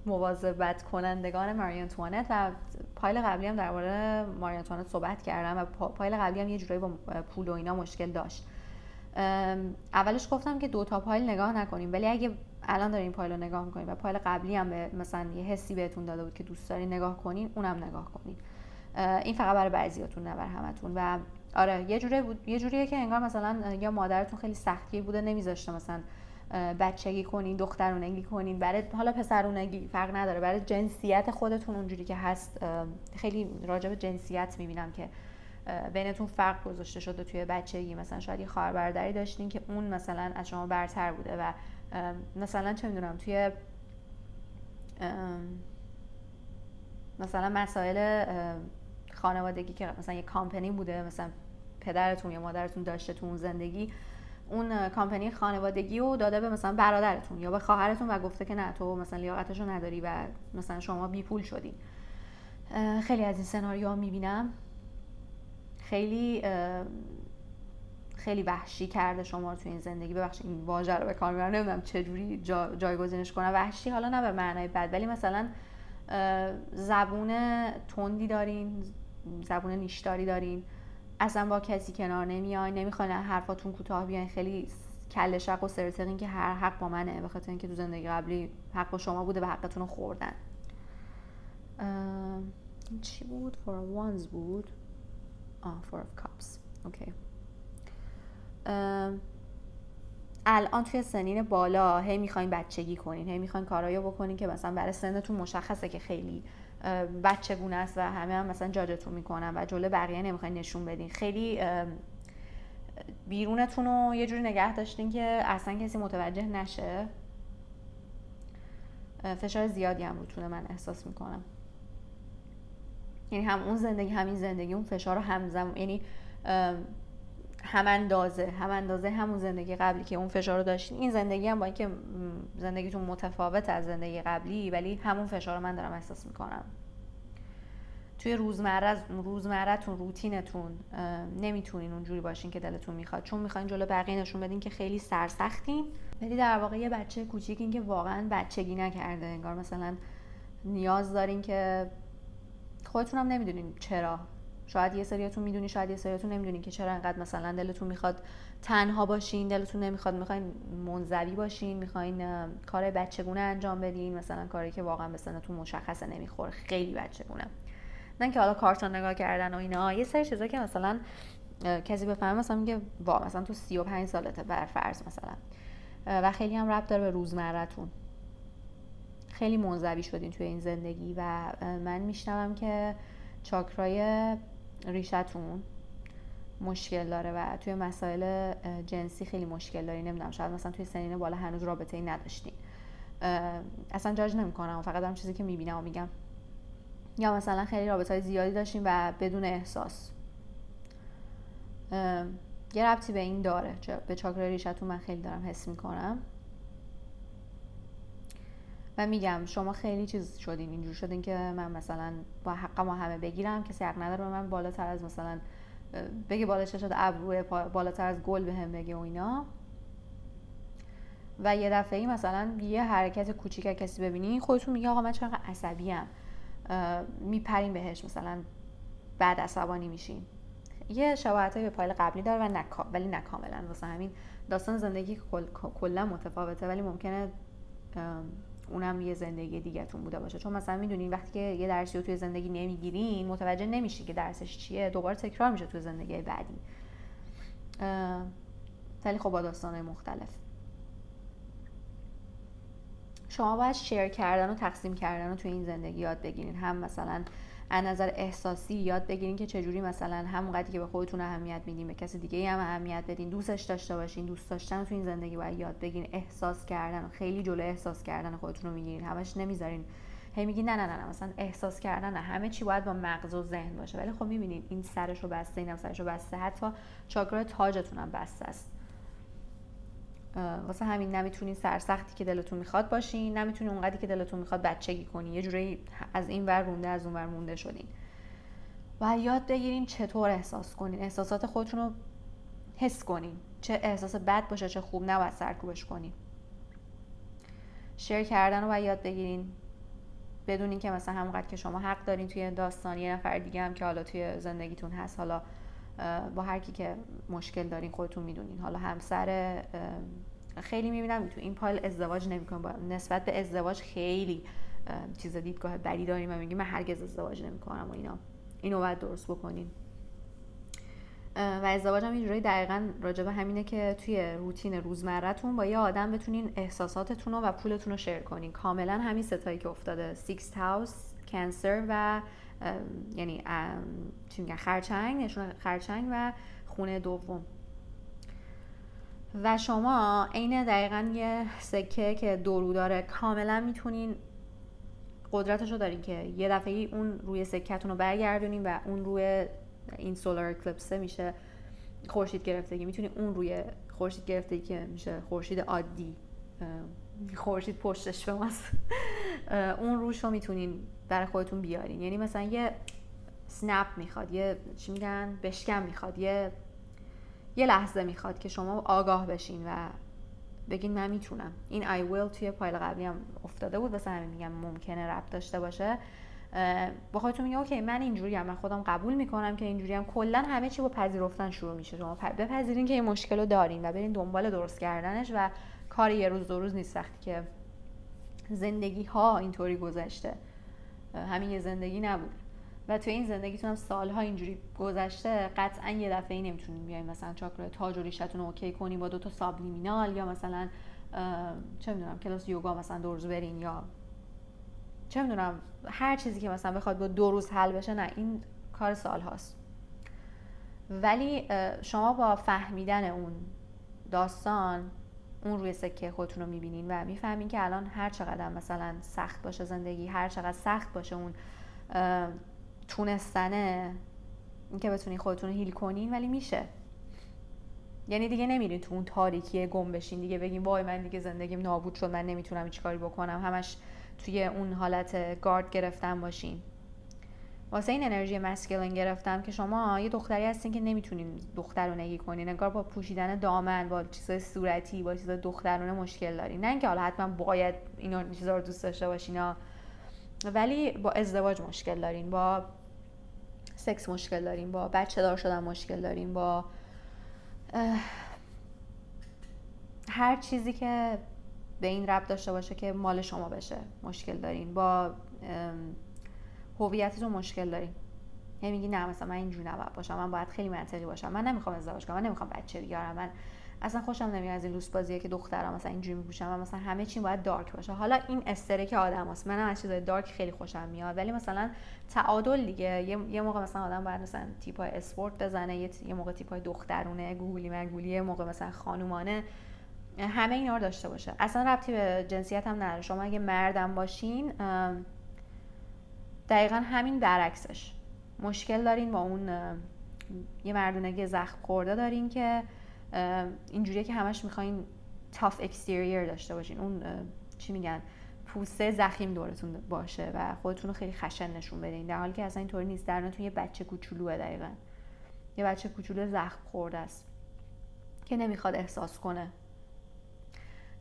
مواظبت کنندگان ماری آنتوانت و پایل قبلی هم درباره ماری آنتوانت صحبت کردم و پایل قبلی هم یه جورایی با پول و اینا مشکل داشت. اولش گفتم که 2 تا پایل نگاه نکنیم، ولی اگه الان دارین پایل رو نگاه میکنین و پایل قبلی هم مثلا یه حسی بهتون داده بود که دوست دارین نگاه کنین، اونم نگاه کنین. این فقط برای بعضیاتون نه برای همتون. و آره یه جوریه که انگار مثلا یا مادرتون خیلی سختگیر بوده نمیذاشته مثلا بچگی کنین، دخترونگی کنین، برای حالا پسرونگی فرق نداره، برای جنسیت خودتون اونجوری که هست. خیلی راجع به جنسیت میبینم که بینتون فرق گذاشته شده توی بچگی. مثلا شاید یه خواهر برادری داشتین که اون مثلا از شما برتر بوده و مثلا چه میدونم توی مثلا مسائل خانوادگی که مثلا یه کامپنی بوده، مثلا پدرتون یا مادرتون داشته تو اون زندگی، اون کامپنی خانوادگی رو داده به مثلا برادرتون یا به خواهرتون و گفته که نه تو مثلا لیاقتشو نداری و مثلا شما بی پول شدین. خیلی از این سناریوها میبینم. خیلی خیلی وحشی کرده شما رو تو این زندگی. ببخشید این واژه رو به کار میبرم، نمیدونم چجوری جایگزینش کنم. وحشی حالا نه به معنای بد، ولی مثلا زبون تندی دارین، زبون نیشداری دارین، اصلا با کسی کنار نمیاین، نمیخواین حرفاتون کوتاه بیاین، خیلی کله شق و سرتقین که هر حق با منه، به خاطر اینکه تو زندگی قبلی حق با شما بوده و حقتون رو خوردن. چی بود؟ for ones بود. four of cups. اوکی. الان توی سنین بالا هی میخواین بچگی کنین، هی میخواین کارایی بکنین که مثلا برای سنتون مشخصه که خیلی بچگونه است و همه هم مثلا جاجتون میکنن و جلوی بقیه نمیخواین نشون بدین. خیلی بیرونتون رو یه جوری نگه داشتین که اصلا کسی متوجه نشه. فشار زیادی هم روتونه من احساس میکنم. یعنی هم اون زندگی همین زندگی اون فشار رو همزمان، یعنی هم اندازه همون زندگی قبلی که اون فشار رو داشتین، این زندگی هم با اینکه زندگیتون متفاوت از زندگی قبلی ولی همون فشار رو من دارم احساس میکنم. توی روزمره‌تون، روتینتون نمیتونین اونجوری باشین که دلتون میخواد، چون میخواین جلو بقیه نشون بدین که خیلی سرسختین، ولی در واقع یه بچه کوچیکین که واقعا بچگی نکرده. انگار مثلا نیاز دارین که خودتون هم نمیدونین چرا. شاید یه سریاتون میدونین، شاید یه سریاتون نمیدونین که چرا انقدر مثلا دلتون میخواد تنها باشین، دلتون نمیخواد، میخواین منزوی باشین، میخواین کار بچگونه انجام بدین، مثلا کاری که واقعا به سنتون مشخصه نمیخوره، خیلی بچگونه. نه که حالا کارتون نگاه کردن و اینا، یه سری چیزا که مثلا کسی بفهمه مثلا میگه وا مثلا تو 35 سالته بر فرض مثلا، و خیلی هم ربط داره به روزمره‌تون. خیلی منزوی شدین توی این زندگی و من میشنوم که چاکرای ریشتون مشکل داره و توی مسائل جنسی خیلی مشکل داری. نمیدونم شاید مثلا توی سنین بالا هنوز رابطه‌ای نداشتین. اصلا جاج نمی‌کنم، فقط دارم چیزی که میبینم و میگم. یا مثلا خیلی رابطه‌های زیادی داشتین و بدون احساس. یه ربطی به این داره، به چاکرای ریشتون من خیلی دارم حس میکنم. و میگم شما خیلی چیز شدین، اینجور شدین که من مثلا با حق ما همه بگیرم، کسی حق نداره به من بالاتر از مثلا بگه بالا چشات ابروی بالاتر از گل بهم بگه و اینا. و یه دفعه‌ای مثلا یه حرکت کوچیک از کسی ببینین خودتون میگه آقا من چقدر عصبی‌ام، میپرین بهش، مثلا بعد عصبانی میشین. یه شباهتایی به پایل قبلی داره و ولی نه کاملا. واسه همین داستان زندگی کلا متفاوته، ولی ممکنه اونم یه زندگی دیگه‌تون بوده باشه. چون مثلا میدونین وقتی که یه درسی رو توی زندگی نمیگیرین متوجه نمیشی که درسش چیه، دوباره تکرار میشه توی زندگی بعدی. ولی خب با داستان‌های مختلف. شما باید شیر کردن و تقسیم کردن رو توی این زندگی یاد بگیرین. هم مثلا از نظر احساسی یاد بگیرین که چجوری مثلا همونقدری که به خودتون اهمیت میدین به کسی دیگه هم اهمیت بدین، دوستش داشته باشین. دوست داشتن تو این زندگی باید یاد بگیرین. احساس کردن، خیلی جلو احساس کردن خودتون رو میگیرین، همش نمیذارین هی میگین نه مثلا احساس کردن نه، همه چی باید با مغز و ذهن باشه. ولی خب میبینین این سرشو بسته، اینم سرشو بسته، حتی چاکرا تاجتون هم بسته است. واسه همین نمیتونین سرسختی که دلتون میخواد باشین، نمیتونین اونقدری که دلتون میخواد بچگی کنین. یه جوری از این ور مونده از اون ور مونده شدین. و یاد بگیرین چطور احساس کنین، احساسات خودتون رو حس کنین، چه احساس بد باشه چه خوب، نباید سرکوبش کنین. شیر کردن رو باید یاد بگیرین، بدونین که مثلا همونقدر که شما حق دارین توی داستان یه نفر دیگه هم که حالا توی زندگیتون هست، حالا با هر کی که مشکل دارین خودتون میدونین. حالا همسر، خیلی میبینم تو این پایل ازدواج نمیکنم، نسبت به ازدواج خیلی چیز دیدگاه بدی داریم و میگیم من هرگز ازدواج نمیکنم و اینا. اینو باید درست بکنین. و ازدواج هم اینجوری دقیقاً راجع به همینه که توی روتین روزمره‌تون با یه آدم بتونین احساساتتون و پولتون رو شیر کنین. کاملا همین ستایی که افتاده، 6th house کنسر و یعنی چی میگن خرچنگ، نشون خرچنگ و خونه دوم. و شما عین دقیقاً یه سکه که دورو داره کاملا میتونین قدرتشو دارین که یه دفعه اون روی سکتون رو برگردونین و اون روی این سولار اکلیپسه میشه خورشید گرفتگی. میتونین اون روی خورشید گرفتگی که میشه خورشید عادی، خورشید پشتش به ماست، اون روش رو میتونین برای خودتون بیارین. یعنی مثلا یه سنپ میخواد، یه چی میگن بشکم میخواد، یه لحظه میخواد که شما آگاه بشین و بگین من میتونم. این I will توی پایل قبلی هم افتاده بود، واسه همین میگم ممکنه ربط داشته باشه. با خودتون میگه اوکی من اینجوریم، من خودم قبول میکنم که اینجوریم. کلا همه چی با پذیرفتن شروع میشه. شما بپذیرین که این مشکل رو دارین و برین دنبال درست کردنش و کار یه روز دو روز نیست. وقتی که زندگی ها اینطوری گذشته، همین یه زندگی نبود و توی این زندگیتون هم سالها اینجوری گذشته، قطعا یه دفعه نمیتونین بیاین مثلا چاکرا تاج و ریشتون رو اوکی کنین با 2 سابلیمینال، یا مثلا چه میدونم کلاس یوگا مثلا 2 روز برین، یا چه میدونم هر چیزی که مثلا بخواد با 2 روز حل بشه. نه، این کار سال هاست. ولی شما با فهمیدن اون داستان اون روی سکه خودتون رو میبینین و میفهمین که الان هر چقدر مثلا سخت باشه زندگی، هر چقدر سخت باشه اون تونستنه، این که بتونین خودتون رو هیل کنین، ولی میشه. یعنی دیگه نمیرین تو اون تاریکی گم بشین، دیگه بگین وای من دیگه زندگیم نابود شد، من نمیتونم هیچ کاری بکنم، همش توی اون حالت گارد گرفتن باشین. واسه این انرژی مسکلین گرفتم که شما یه دختری هستین که نمیتونین دخترونگی کنین، انگار با پوشیدن دامن، با چیزای صورتی، با چیزای دخترونه مشکل دارین. نه اینکه حالا حتما باید اینا چیزا رو دوست داشته باشین، ولی با ازدواج مشکل دارین، با سکس مشکل دارین، با بچه دار شدن مشکل دارین، با هر چیزی که به این ربط داشته باشه که مال شما بشه مشکل دارین، با هویتتون مشکل دارین. یعنی میگی نه مثلا من اینجوری نباید باشم، من باید خیلی منطقی باشم، من نمیخوام ازدواج کنم، من نمیخوام بچه بیارم، من اصلا خوشم نمیاد از این لوس بازیه که دخترها مثلا اینجوری میپوشن و مثلا همه چی باید دارک باشه. حالا این استرک آدماست، منم از چیزای دارک خیلی خوشم میاد، ولی مثلا تعادل دیگه. یه موقع مثلا آدم باید مثلا تیپای اسپورت بزنه، یه موقع تیپای دخترونه گوگلی مگولی، یه موقع مثلا خانومانه، همه اینا رو داشته باشه. اصلا ربطی به جنسیت هم نداره. شما اگه مردم باشین دقیقا همین برعکسش مشکل دارین با اون یه مردونگی زخم خورده دارین که اینجوریه که همش میخواین تاف اکستریور داشته باشین، اون چی میگن پوسته زخیم دورتون باشه و خودتون رو خیلی خشن نشون بدین، در حالی که اصلا اینطوری نیست. درونتون یه بچه کوچولوه، دقیقاً یه بچه کوچولو زخم خورده است که نمیخواد احساس کنه.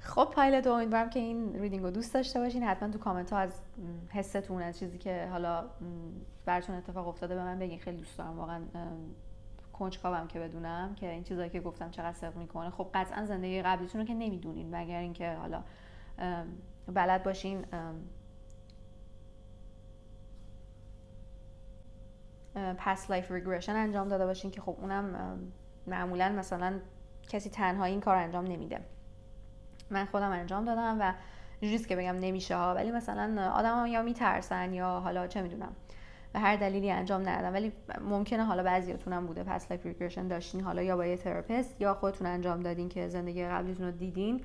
خب پایلت، امیدوارم که این ریدینگ رو دوست داشته باشین. حتما تو کامنت ها از حستون، از چیزی که حالا براتون اتفاق افتاده به من بگین. خیلی دوست دارم واقعا کنجکاوم که بدونم که این چیزایی که گفتم چقدر صدق میکنه. خب قطعا زندگی قبلیتون رو که نمیدونین، مگر اینکه حالا بلد باشین past life regression انجام داده باشین، که خب اونم معمولا مثلا کسی تنهایی این کار انجام نمیده. من خودم انجام دادم و اینجوریه که بگم نمیشه ها، ولی مثلا آدم‌ها یا میترسن یا حالا چه میدونم به هر دلیلی انجام ندادن. ولی ممکنه حالا بعضیاتون هم بوده past life regression داشتین، حالا یا با یه تراپیست یا خودتون انجام دادین که زندگی قبلیتون رو دیدین،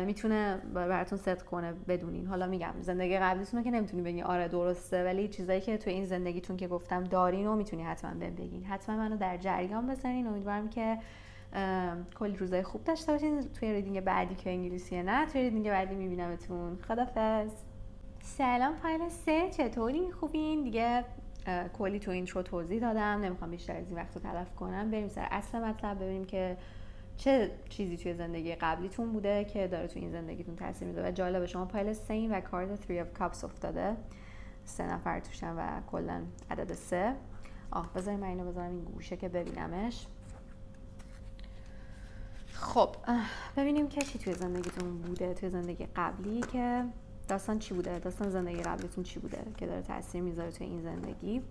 میتونه براتون صدق کنه بدونین. حالا میگم زندگی قبلیتون رو که نمیتونی بگین آره درسته، ولی چیزایی که تو این زندگیتون که گفتم دارین و میتونی حتما بهم بگین. حتما منو در جریان بذارین. امیدوارم که کلی روزای خوب داشته باشین. توی ریدینگ بعدی که انگلیسیه، نه توی ریدینگ بعدی میبینمتون. خدافظ. سلام فایل 3، چطورین؟ خوبین؟ دیگه کلی تو اینترو توضیح دادم، نمیخوام بیشتر از این وقت رو تلف کنم. بریم سر اصل مطلب، ببینیم که چه چیزی توی زندگی قبلیتون بوده که داره تو این زندگیتون تاثیر میذاره. و جالبه شما پایل 3 و کارت 3 of cups افتاده، 3 نفر توشن و کلا عدد 3. بذاریم من اینو بذارم این گوشه که ببینمش. خب ببینیم که چی توی زندگیتون بوده، توی زندگی قبلی که داستان چی بوده، داستان زندگی قبلیتون چی بوده که داره تاثیر میذاره توی این زندگی.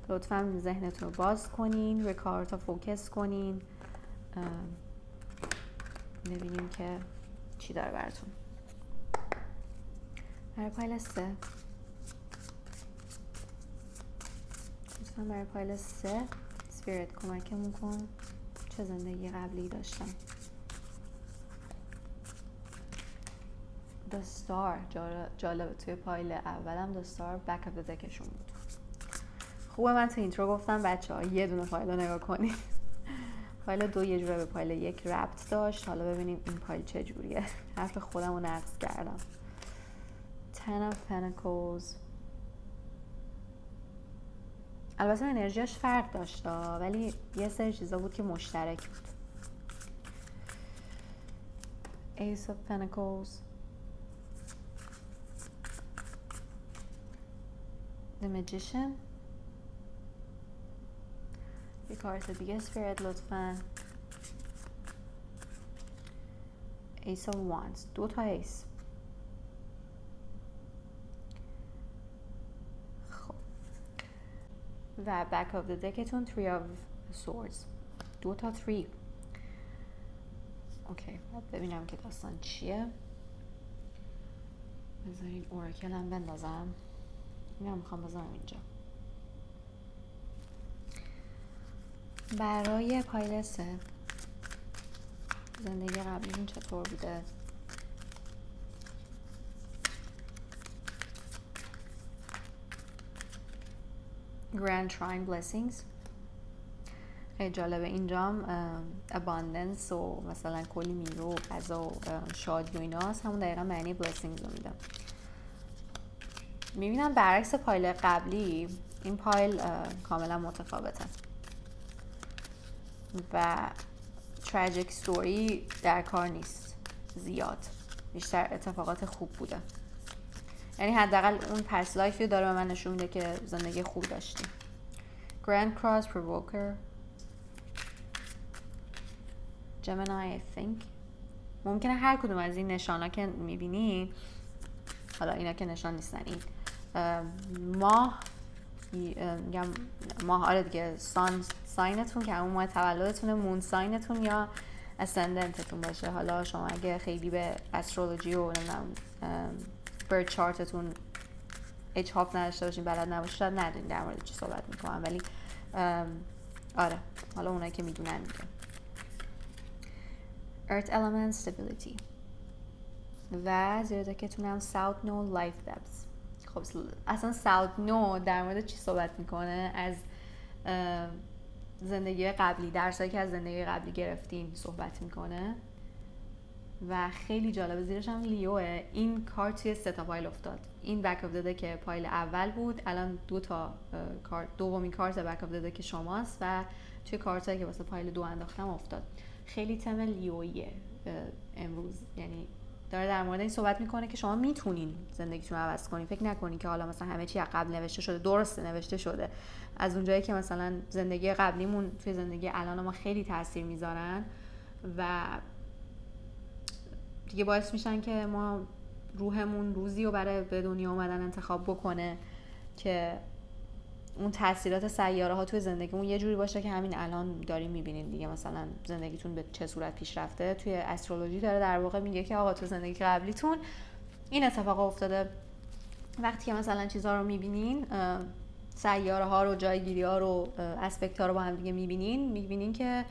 لطفاً ذهنتون رو باز کنین، روی کارتا فوکس کنین، ببینیم که چی داره براتون. برای پایل 3 لطفا برای پایل 3 اسپریت کمکمون کن. چه زندگی قبلی داشتم. The Star جالبه، توی پایل اولم The Star back of the deckشون بود. خوبه من تو اینترو گفتم بچه‌ها یه دونه پایل رو نگاه کنید. پایل 2 یه جوره به پایل 1 ربط داشت. حالا ببینیم این پایل چه جوریه. حرف خودم رو نقص کردم. Ten of Pentacles. البته انرژیاش فرق داشت ولی یه سری چیزا بود که مشترک بود. Ace of Pentacles. The Magician. یه کارت دیگه اسپریت لطفاً. Ace of Wands. 2 تا ایس. خب و back of the deckتون 3 of Swords. 2 تا 3. اوکی ببینم که داستان چیه. بذارین اوراکل هم بندازم. میخوام بذارم اینجا. برای پایل 3 زندگی قبلیتون چطور بوده؟ Grand Trine Blessings. خیلی جالبه اینجام abundance و مثلا کلی میوه و غذا و شادی و ایناست. همون دقیقا معنی blessings رو میدم. میبینم برعکس پایل قبلی این پایل کاملا متفاوته و tragic story در کار نیست زیاد. بیشتر اتفاقات خوب بوده. یعنی حداقل اون پس لایفی داره به من نشون میده که زندگی خوب داشتی. Grand Cross Provoker. Gemini I think. ممکنه هر کدوم از این نشانا که میبینی، حالا اینا که نشان نیستن، این ماه آره دیگه سان ساینتون که همون ماه تولدتونه، مون ساینتون یا اسندنتتون باشه. حالا شما اگه خیلی به استرولوژی و نمیدونم برد چارتتون اجهاف نداشته باشین، بلد نباشید، شاید ندونین در مورد چی صحبت میکنم، ولی آره حالا اونایی که میدونن دیگه. Earth Element Stability و زیر دکتون هم South Node Life Depths. خب اصلا South Node در مورد چی صحبت میکنه؟ از زندگی قبلی، درسایی که از زندگی قبلی گرفتین صحبت میکنه و خیلی جالبه. زیرش هم لیوه. این کارت توی 3 تا پایل افتاد. این بک اف داده که پایل اول بود، الان 2 تا کارت، دومین کارت بک اف داده که شماست و توی کارتایی که واسه پایل 2 انداختم افتاد. خیلی تم لیویه امروز، یعنی داره در مورد این صحبت میکنه که شما میتونین زندگیتون رو عوض کنین. فکر نکنین که حالا مثلا همه چی از قبل نوشته شده. درسته نوشته شده، از اونجایی که مثلا زندگی قبلیمون توی زندگی الان ما خیلی تاثیر میذارن و دیگه باعث میشن که ما روحمون روزی رو برای به دنیا اومدن انتخاب بکنه که اون تاثیرات سیاره ها توی زندگیمون یه جوری باشه که همین الان داریم میبینین دیگه. مثلا زندگیتون به چه صورت پیش رفته. توی استرولوژی داره در واقع میگه که آقا تو زندگی قبلیتون این اتفاق افتاده. وقتی که مثلا چیزها رو میبینین، سیاره ها رو، جایگیری ها رو، اسپکت ها رو با هم دیگه میبینین که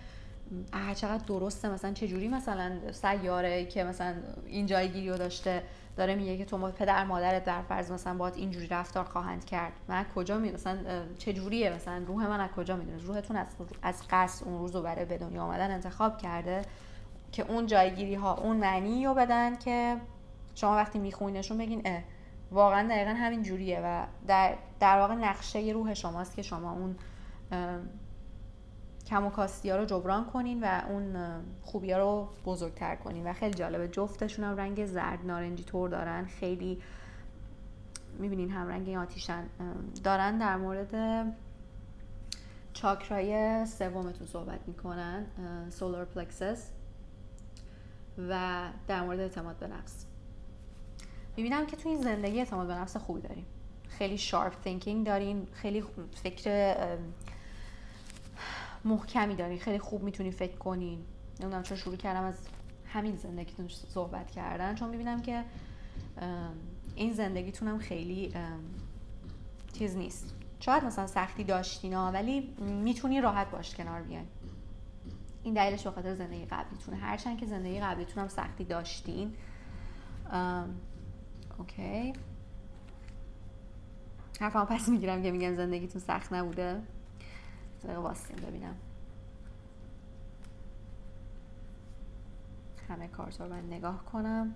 چقدر درسته. مثلا چه جوری مثلا سیاره که مثلا این جایگیری رو داشته داره میگه که تو پدر مادرت در فرض مثلا باید اینجوری رفتار خواهند کرد. من کجا مثلا چه جوریه، مثلا روح من از کجا میدونه؟ روحتون از قصد اون روز رو برای به دنیا آمدن انتخاب کرده که اون جایگیری ها اون معنی رو بدن که شما وقتی میخونینشون بگین واقعا دقیقا همین جوریه و در واقع نقشه روح شماست که شما اون کم و کاستی ها رو جبران کنین و اون خوبی ها رو بزرگتر کنین. و خیلی جالبه جفتشون هم رنگ زرد نارنجی طور دارن. خیلی میبینین هم رنگ آتیشن. دارن در مورد چاکرای سومتون صحبت میکنن، سولار پلکسس، و در مورد اعتماد به نفس. میبینم که توی این زندگی اعتماد به نفس خوبی دارین. خیلی شارپ تینکینگ دارین، خیلی فکر محکمی دارین، خیلی خوب میتونین فکر کنین. نمیدونم چرا شروع کردم از همین زندگیتون صحبت کردن، چون میبینم که این زندگیتون هم خیلی چیز نیست، شاید مثلا سختی داشتین ها، ولی میتونی راحت باش کنار بیاین. این دلیلش به خاطر زندگی قبلیتونه. هرچند که زندگی قبلیتون هم سختی داشتین. اوکی، حرفمو پس میگیرم که میگم زندگیتون سخت نبوده. دقیقه واسیم ببینم همه کارتا رو من نگاه کنم،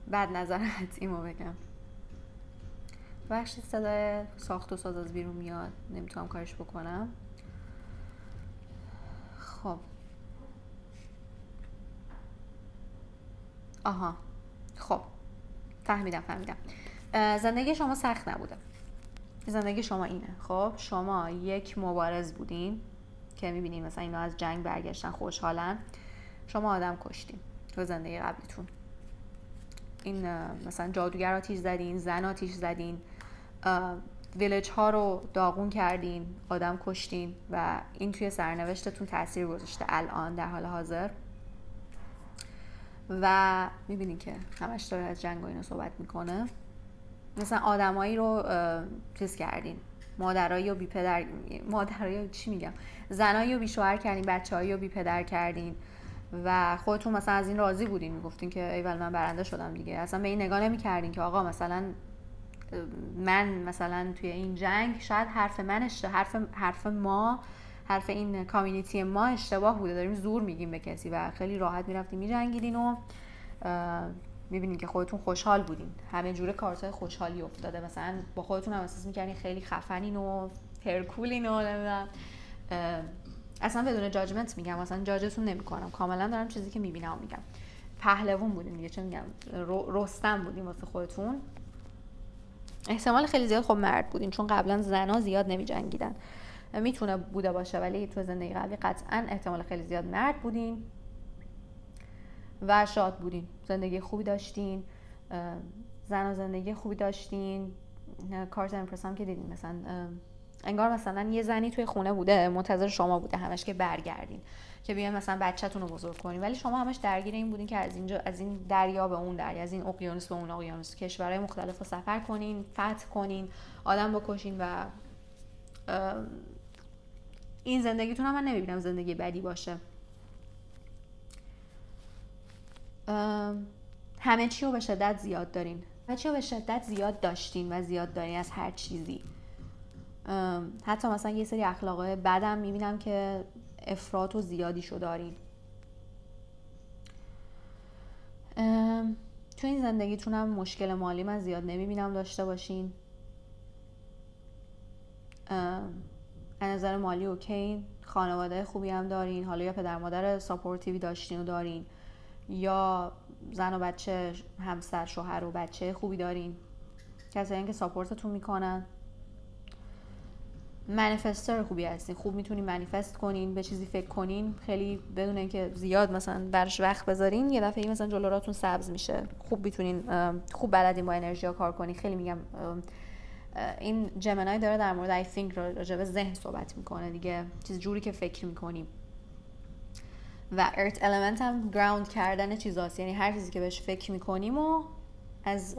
بعد نظر حتیمو بگم. بخشی صدای ساخت و ساز از بیرون میاد، نمیتونم کارش بکنم. خب آها، خب فهمیدم. زندگی شما سخت نبوده. زندگی شما اینه. خب شما یک مبارز بودین که میبینین مثلا اینا از جنگ برگشتن خوشحالن، شما آدم کشتین تو زندگی قبلیتون. این مثلا جادوگر آتیش زدین، زن آتیش زدین، ویلج ها رو داغون کردین، آدم کشتین و این توی سرنوشتتون تاثیر گذاشته الان در حال حاضر. و میبینین که همش داره از جنگ و اینا صحبت میکنه. مثلا آدمایی رو چیز کردین، مادرایی رو بی پدر، مادرایی چی میگم، زنایی رو بی شوهر کردین، بچه‌هایی رو بی پدر کردین و خودتون مثلا از این راضی بودین، میگفتین که ایول من برنده شدم دیگه. اصلا به این نگاه نمی‌کردین که آقا مثلا من مثلا توی این جنگ شاید حرف من حرف این کامیونیتی ما اشتباه بوده، داریم زور میگیم به کسی و خیلی راحت میرفتین میجنگیدین و میبینین که خودتون خوشحال بودین. همه جوره کارتای خوشحالی افتاده، مثلا با خودتون هم احساس میکردین خیلی خفنین و هرکولین و نمیدونم. اصلا بدون جاجمنت میگم، اصلا جاجتون نمیکنم، کاملا دارم چیزی که میبینم میگم. پهلوان بودین دیگه، چه میگم، رستم بودین واسه خودتون. احتمال خیلی زیاد خب مرد بودین، چون قبلا زنا زیاد نمیجنگیدن. میتونه بوده باشه ولی تو زندگی قبلی قطعا احتمال خیلی زیاد مرد بودین و شاد بودین، زندگی خوبی داشتین، زن و زندگی خوبی داشتین. کارت امپرس هم که دیدین، مثلا انگار مثلا یه زنی توی خونه بوده منتظر شما بوده همش که برگردین، که بیان مثلا بچه‌تون رو بزرگ کنین، ولی شما همش درگیر این بودین که از این دریا به اون دریا، از این اقیانوس به اون اقیانوس، کشورهای مختلف رو سفر کنین، فتح کنین، آدم بکشین و این زندگیتون هم من نمیبینم زندگی بدی باشه. همه چی رو به شدت زیاد دارین، همه چی رو به شدت زیاد داشتین و زیاد دارین از هر چیزی. حتی مثلا یه سری اخلاقای بدم میبینم که افراط و زیادیشو دارین. تو این زندگیتون هم مشکل مالی من زیاد نمیبینم داشته باشین. از نظر مالی اوکی، خانواده خوبی هم دارین، حالا یا پدر مادر ساپورتیوی داشتین و دارین، یا زن و بچه، همسر، شوهر و بچه خوبی دارین، کسایی که ساپورتتون میکنن. منیفستر خوبی هستین، خوب میتونین منیفست کنین، به چیزی فکر کنین خیلی بدون اینکه زیاد مثلا برش وقت بذارین، یه دفعه مثلا جلو راتون سبز میشه. خوب میتونین، خوب بلدین با انرژی ها کار کنین. خیلی میگم این جمنای داره در مورد I think راجع به ذهن صحبت میکنه دیگه، چیز جوری که فکر میکنیم. و ارت element هم گراوند کردن چیزاست، یعنی هر چیزی که بهش فکر میکنیم و از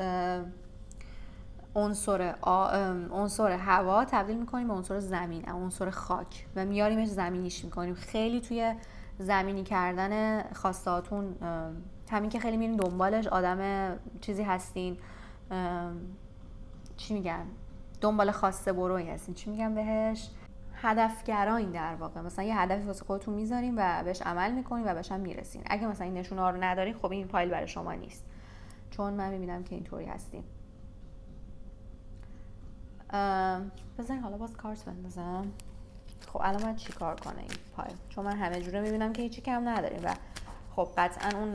عنصر هوا تبدیل میکنیم به عنصر زمین، عنصر خاک و میاریمش زمینیش میکنیم. خیلی توی زمینی کردن خواستهاتون همین که خیلی میرین دنبالش، آدم چیزی هستین، چی میگن، دنبال خواسته بروی هستین، چی میگن بهش، هدفگرایین در واقع. مثلا یه هدفی واسه خودتون میذارین و بهش عمل میکنین و بهش هم میرسین. اگه مثلا این نشونه ها رو ندارین، خب این فایل برای شما نیست، چون من میبینم که اینطوری هستین. بذارین حالا باز کارت بندازم. خب الان من چی کار کنه این فایل، چون من همه جوره میبینم که هیچی کم نداریم و خب قطعا اون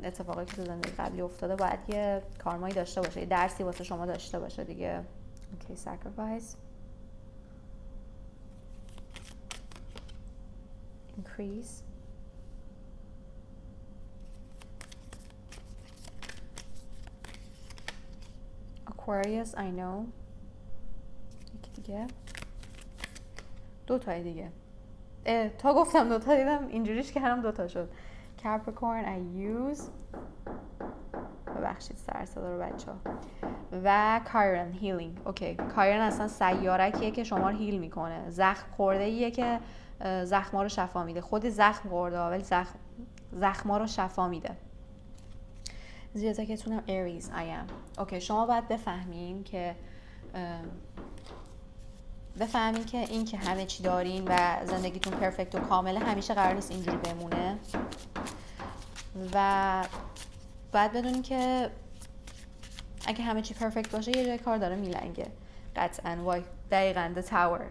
اتفاقی که تو زندگی قبلی افتاده باید یه کارمایی داشته باشه، یه درسی واسه شما داشته باشه دیگه. اوکی، sacrifice, increase, Aquarius, I know. یکی دیگه، دو تای دیگه، تا گفتم دو تا، دیدم اینجوریش کردم دو تا شد. Capricorn, I use، ببخشید سر صدا رو بچه‌ها. و کایرن هیلینگ. اوکی، کایرن اصلا سیارکیه که شما رو هیل میکنه. زخم خورده ایه که زخما رو شفا میده. خود زخم خورده ولی زخما رو شفا میده. زیرتکتونم اریز آیم. اوکی، شما باید بفهمین که این که همه چی دارین و زندگیتون پرفکت و کامله همیشه قرار نیست اینجوری بمونه و باید بدونین که اگه همه چی پرفکت باشه یه جای کار داره میلنگه قطعاً. وای دقیقاً the tower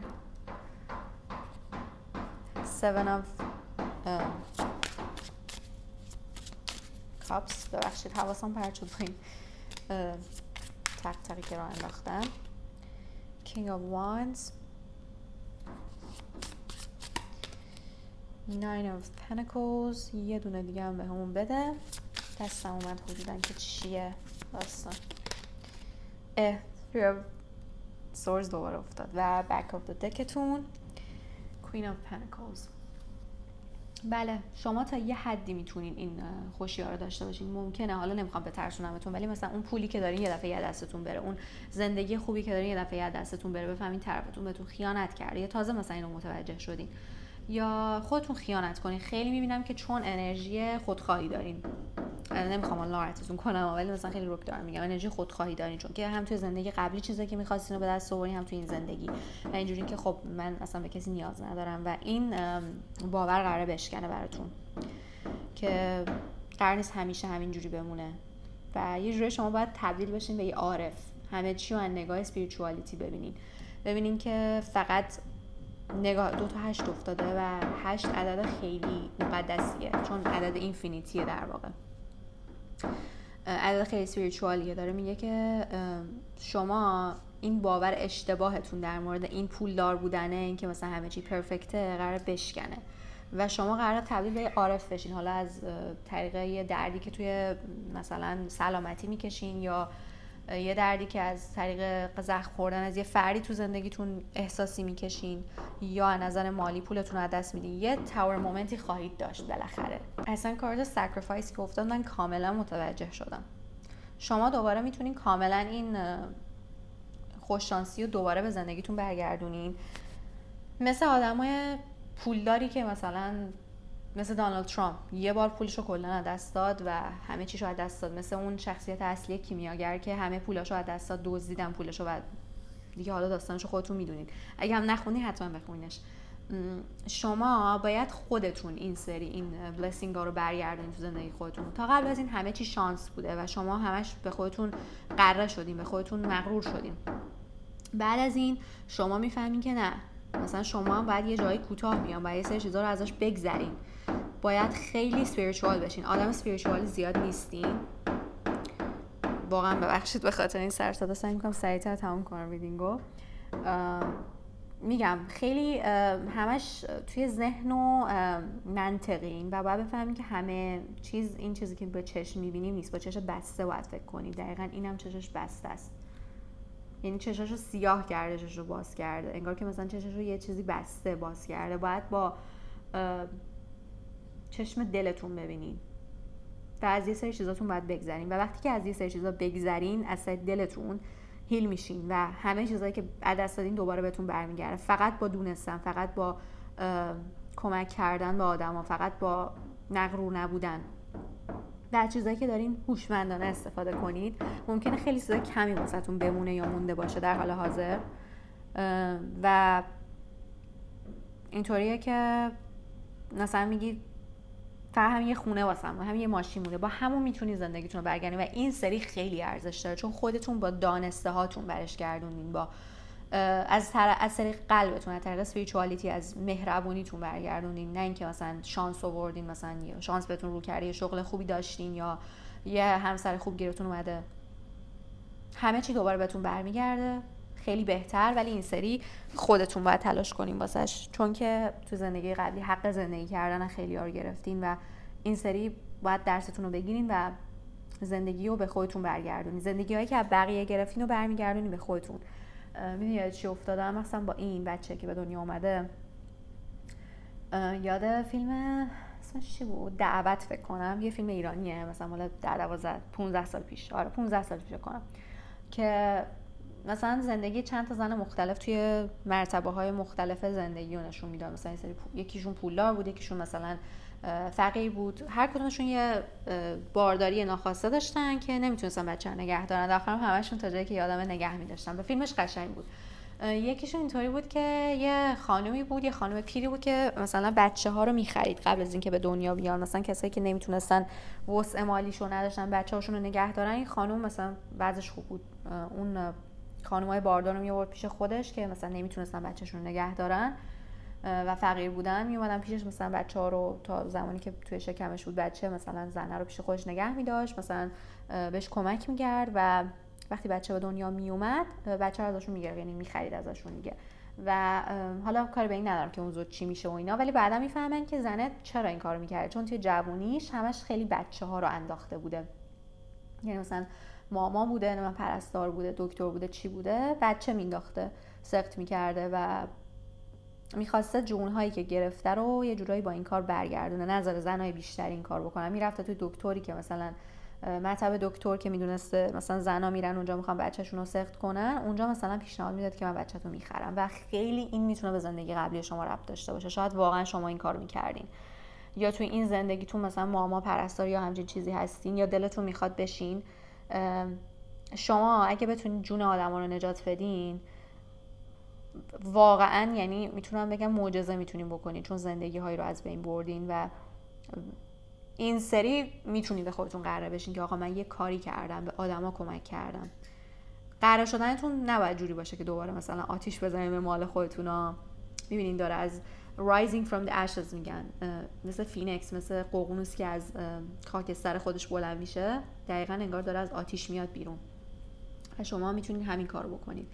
7 of cups. ببخشید حواسم پرت شد این تقی که رو انداختم. King of Wands 9 of Pentacles. یه دونه دیگه هم به همون بده. دستم اومد حدوداً که چیه داستان. 3 of Swords دوباره افتاد و back of the deckتون Queen of Pentacles. بله شما تا یه حدی میتونین این خوشی‌ها رو داشته باشین. ممکنه حالا نمیخوام بترسونمتون ولی مثلا اون پولی که دارین یه دفعه یه دستتون بره، اون زندگی خوبی که دارین یه دفعه یه دستتون بره، بفهمین طرفتون بهتون خیانت کرده یا تازه مثلا اینو متوجه شدین یا خودتون خیانت کنین. خیلی میبینم که چون انرژی خودخواهی دارین، نمیخوام ناراحتتون کنم ولی مثلا خیلی رک دارم میگم، انرژی خودخواهی دارین چون که هم توی زندگی قبلی چیزایی که می‌خواستین رو به دست آوردین، هم توی این زندگی و اینجوری که خب من اصلا به کسی نیاز ندارم و این باور قراره بشکنه براتون که قرار نیست همیشه همینجوری بمونه و یه جوری شما باید تبدیل بشین به یه عارف، همه چی رو از نگاه اسپریچوالیتی ببینین که فقط نگاه 2 تا 8 افتاده و 8 عدد خیلی مقدسیه چون عدد اینفینیتیه در واقع. عدد خیلی اسپریچوالیه، داره میگه که شما این باور اشتباهتون در مورد این پولدار بودنه، این که مثلا همه چی پرفکته، قراره بشکنه و شما قراره تبدیل به عارف بشین، حالا از طریق یه دردی که توی مثلا سلامتی میکشین یا یه دردی که از طریق زخم خوردن از یه فردی تو زندگیتون احساسی میکشین یا از نظر مالی پولتون رو از دست میدین. یه تاور مومنتی خواهید داشت بالاخره. اصلا کارت ساکریفایس که افتاد من کاملا متوجه شدم. شما دوباره میتونین کاملا این خوششانسی رو دوباره به زندگیتون برگردونین، مثل آدمای پولداری که مثل دونالد ترامپ یه بار پولشو کلا از دست داد و همه چیشو از دست داد، مثل اون شخصیت اصلی کیمیاگر که همه پولاشو از دست داد، دزدیدن پولشو و دیگه حالا داستانشو خودتون میدونید، اگه هم نخونی حتما بخونینش. شما باید خودتون این سری این بلسینگ ها رو برگردونید تو زندگی خودتون. تا قبل از این همه چی شانس بوده و شما همش به خودتون غره شدین، به خودتون مغرور شدین. بعد از این شما میفهمین که نه، مثلا شما باید یه جایی کوتاه بیان، باید یه سری چیزا رو ازش بگذرین، باید خیلی اسپریچوال بشین. آدم اسپریچوال زیاد نیستین واقعا. ببخشید به خاطر این سر صدا سعی می‌کنم سریعتر تموم کنم ریدینگو. میگم خیلی همش توی ذهن و منطقین و باید بفهمین که همه چیز این چیزی که با چشم می‌بینیم نیست، با چشم بسته باید فکر کنیم. دقیقاً اینم چشش بسته است، یعنی چشاشو سیاه کرده، چشاشو باز کرده، انگار که مثلا چشاشو یه چیزی بسته باز کرده. باید با چشم دلتون ببینین و از یه سری چیزاتون باید بگذرین و وقتی که از یه سری چیزا بگذرین از سری دلتون هیل میشین و همه چیزایی که از دست دادین دوباره بهتون برمیگرده، فقط با دونستن، فقط با کمک کردن به آدما، فقط با مغرور نبودن در چیزایی که دارین هوشمندانه استفاده کنید. ممکنه خیلی چیزا کمی واسهتون بمونه یا مونده باشه در حال حاضر و اینطوریه که مثلا میگید فقط همین یه خونه واسم، همین یه ماشین مونده، با همون میتونید زندگیتون رو برگردین و این سری خیلی ارزش داره چون خودتون با دانسته هاتون برش گردونین، با از طریق قلبتون، از طریق اسپریچوالیتی، از مهربونیتون برگردونین، نه اینکه مثلا شانس آوردین، مثلا شانس بهتون رو کرده، یه شغل خوبی داشتین یا یه همسر خوب گیرتون اومده، همه چی دوباره بهتون برمیگرده خیلی بهتر. ولی این سری خودتون باید تلاش کنین واسش، چون که تو زندگی قبلی حق زندگی کردن خیلی‌ها رو گرفتین و این سری باید درستون رو بگیرین و زندگی رو به خودتون برگردونین. زندگی‌هایی که از بقیه گرفتین رو برمیگردونین به خودتون. میدونی یاد چی افتادم؟ مثلا با این بچه که به دنیا اومده، یاد فیلم اسمش چی بود؟ دعوت فکر کنم، یه فیلم ایرانیه مثلا مال 15 سال پیش، آره 15 سال پیش کنم. که مثلا زندگی چند تا زن مختلف توی مرتبه‌های مختلف زندگی رو نشون میداد. مثلا یکیشون پولدار بود، یکیشون مثلا فقیر بود، هر کدومشون یه بارداری ناخواسته داشتن که نمیتونستن بچه رو نگه دارن. در آخرم همشون تا جایی که یادم نگه می‌داشتن. به فیلمش قشنگ بود. یکیشون اینطوری بود که یه خانومی بود، یه خانم پیری بود که مثلا بچه ها رو می‌خرید قبل از اینکه به دنیا بیان. مثلا کسایی که نمیتونستن وسع مالیشون نداشتن بچه‌هاشون رو نگه دارن، این خانم مثلا وضعش خوب بود، اون خانم‌های باردار رو می‌آورد پیش خودش که مثلا نمیتونستن بچه‌شون رو نگه دارن و فقیر بودن، میومدن پیشش، مثلا بچه‌ها رو تا زمانی که توی شکمش بود بچه، مثلا زنه رو پیش خودش نگه می‌داشت، مثلا بهش کمک می‌کرد و وقتی بچه به دنیا میومد بچه رو ازشون می‌گرفت، یعنی می‌خرید ازشون دیگه. و حالا کاری به این ندارم که اون زود چی میشه و اینا، ولی بعدا میفهمن که زنه چرا این کارو می‌کرد، چون توی جوونیش همش خیلی بچه‌ها رو انداخته بوده. یعنی مثلا ماما بوده، من پرستار بوده، دکتر بوده، چی بوده، بچه مینداخته، سخت می‌کرده و میخواسته جونهایی که گرفته رو یه جورایی با این کار برگردونه، نذاره زنای بیشتر این کار بکنن. میرفته توی دکتری که مثلا مطب دکتر که میدونسته مثلا زنا میرن اونجا میخوان بچه‌شون رو سخت کنن، اونجا مثلا پیشنهاد میداد که من بچه‌تو میخرم. و خیلی این میتونه به زندگی قبلی شما ربط داشته باشه، شاید واقعا شما این کارو میکردین، یا توی این زندگیتون مثلا ماما پرستار یا همچین چیزی هستین، یا دلتون میخواد بشین. شما اگه بتونین جون آدما رو نجات بدین، واقعا یعنی میتونم بگم معجزه میتونین بکنین، چون زندگی هایی رو از بین بردین و این سری میتونین به خودتون قرار بشین که آقا من یه کاری کردم، به آدما کمک کردم. قرار شدنتون نباید جوری باشه که دوباره مثلا آتیش بزنین به مال خودتونا. میبینین داره از rising from the ashes میگن، مثل فینکس، مثل ققنوس که از خاکستر خودش بلند میشه، دقیقاً انگار داره از آتیش میاد بیرون. و شما میتونین همین کارو بکنید.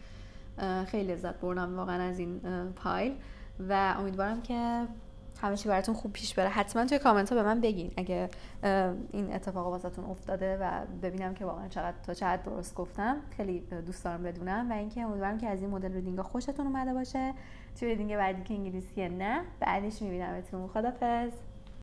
خیلی لذت بردم واقعا از این پایل و امیدوارم که همه چی براتون خوب پیش بره. حتما توی کامنت ها به من بگین اگه این اتفاق واسهتون افتاده و ببینم که واقعا چقدر درست گفتم. خیلی دوست دارم بدونم و اینکه امیدوارم که از این مدل ریدینگا خوشتون اومده باشه. توی ریدینگ بعدی که انگلیسیه نه، بعدش میبینمتون. خدافظ.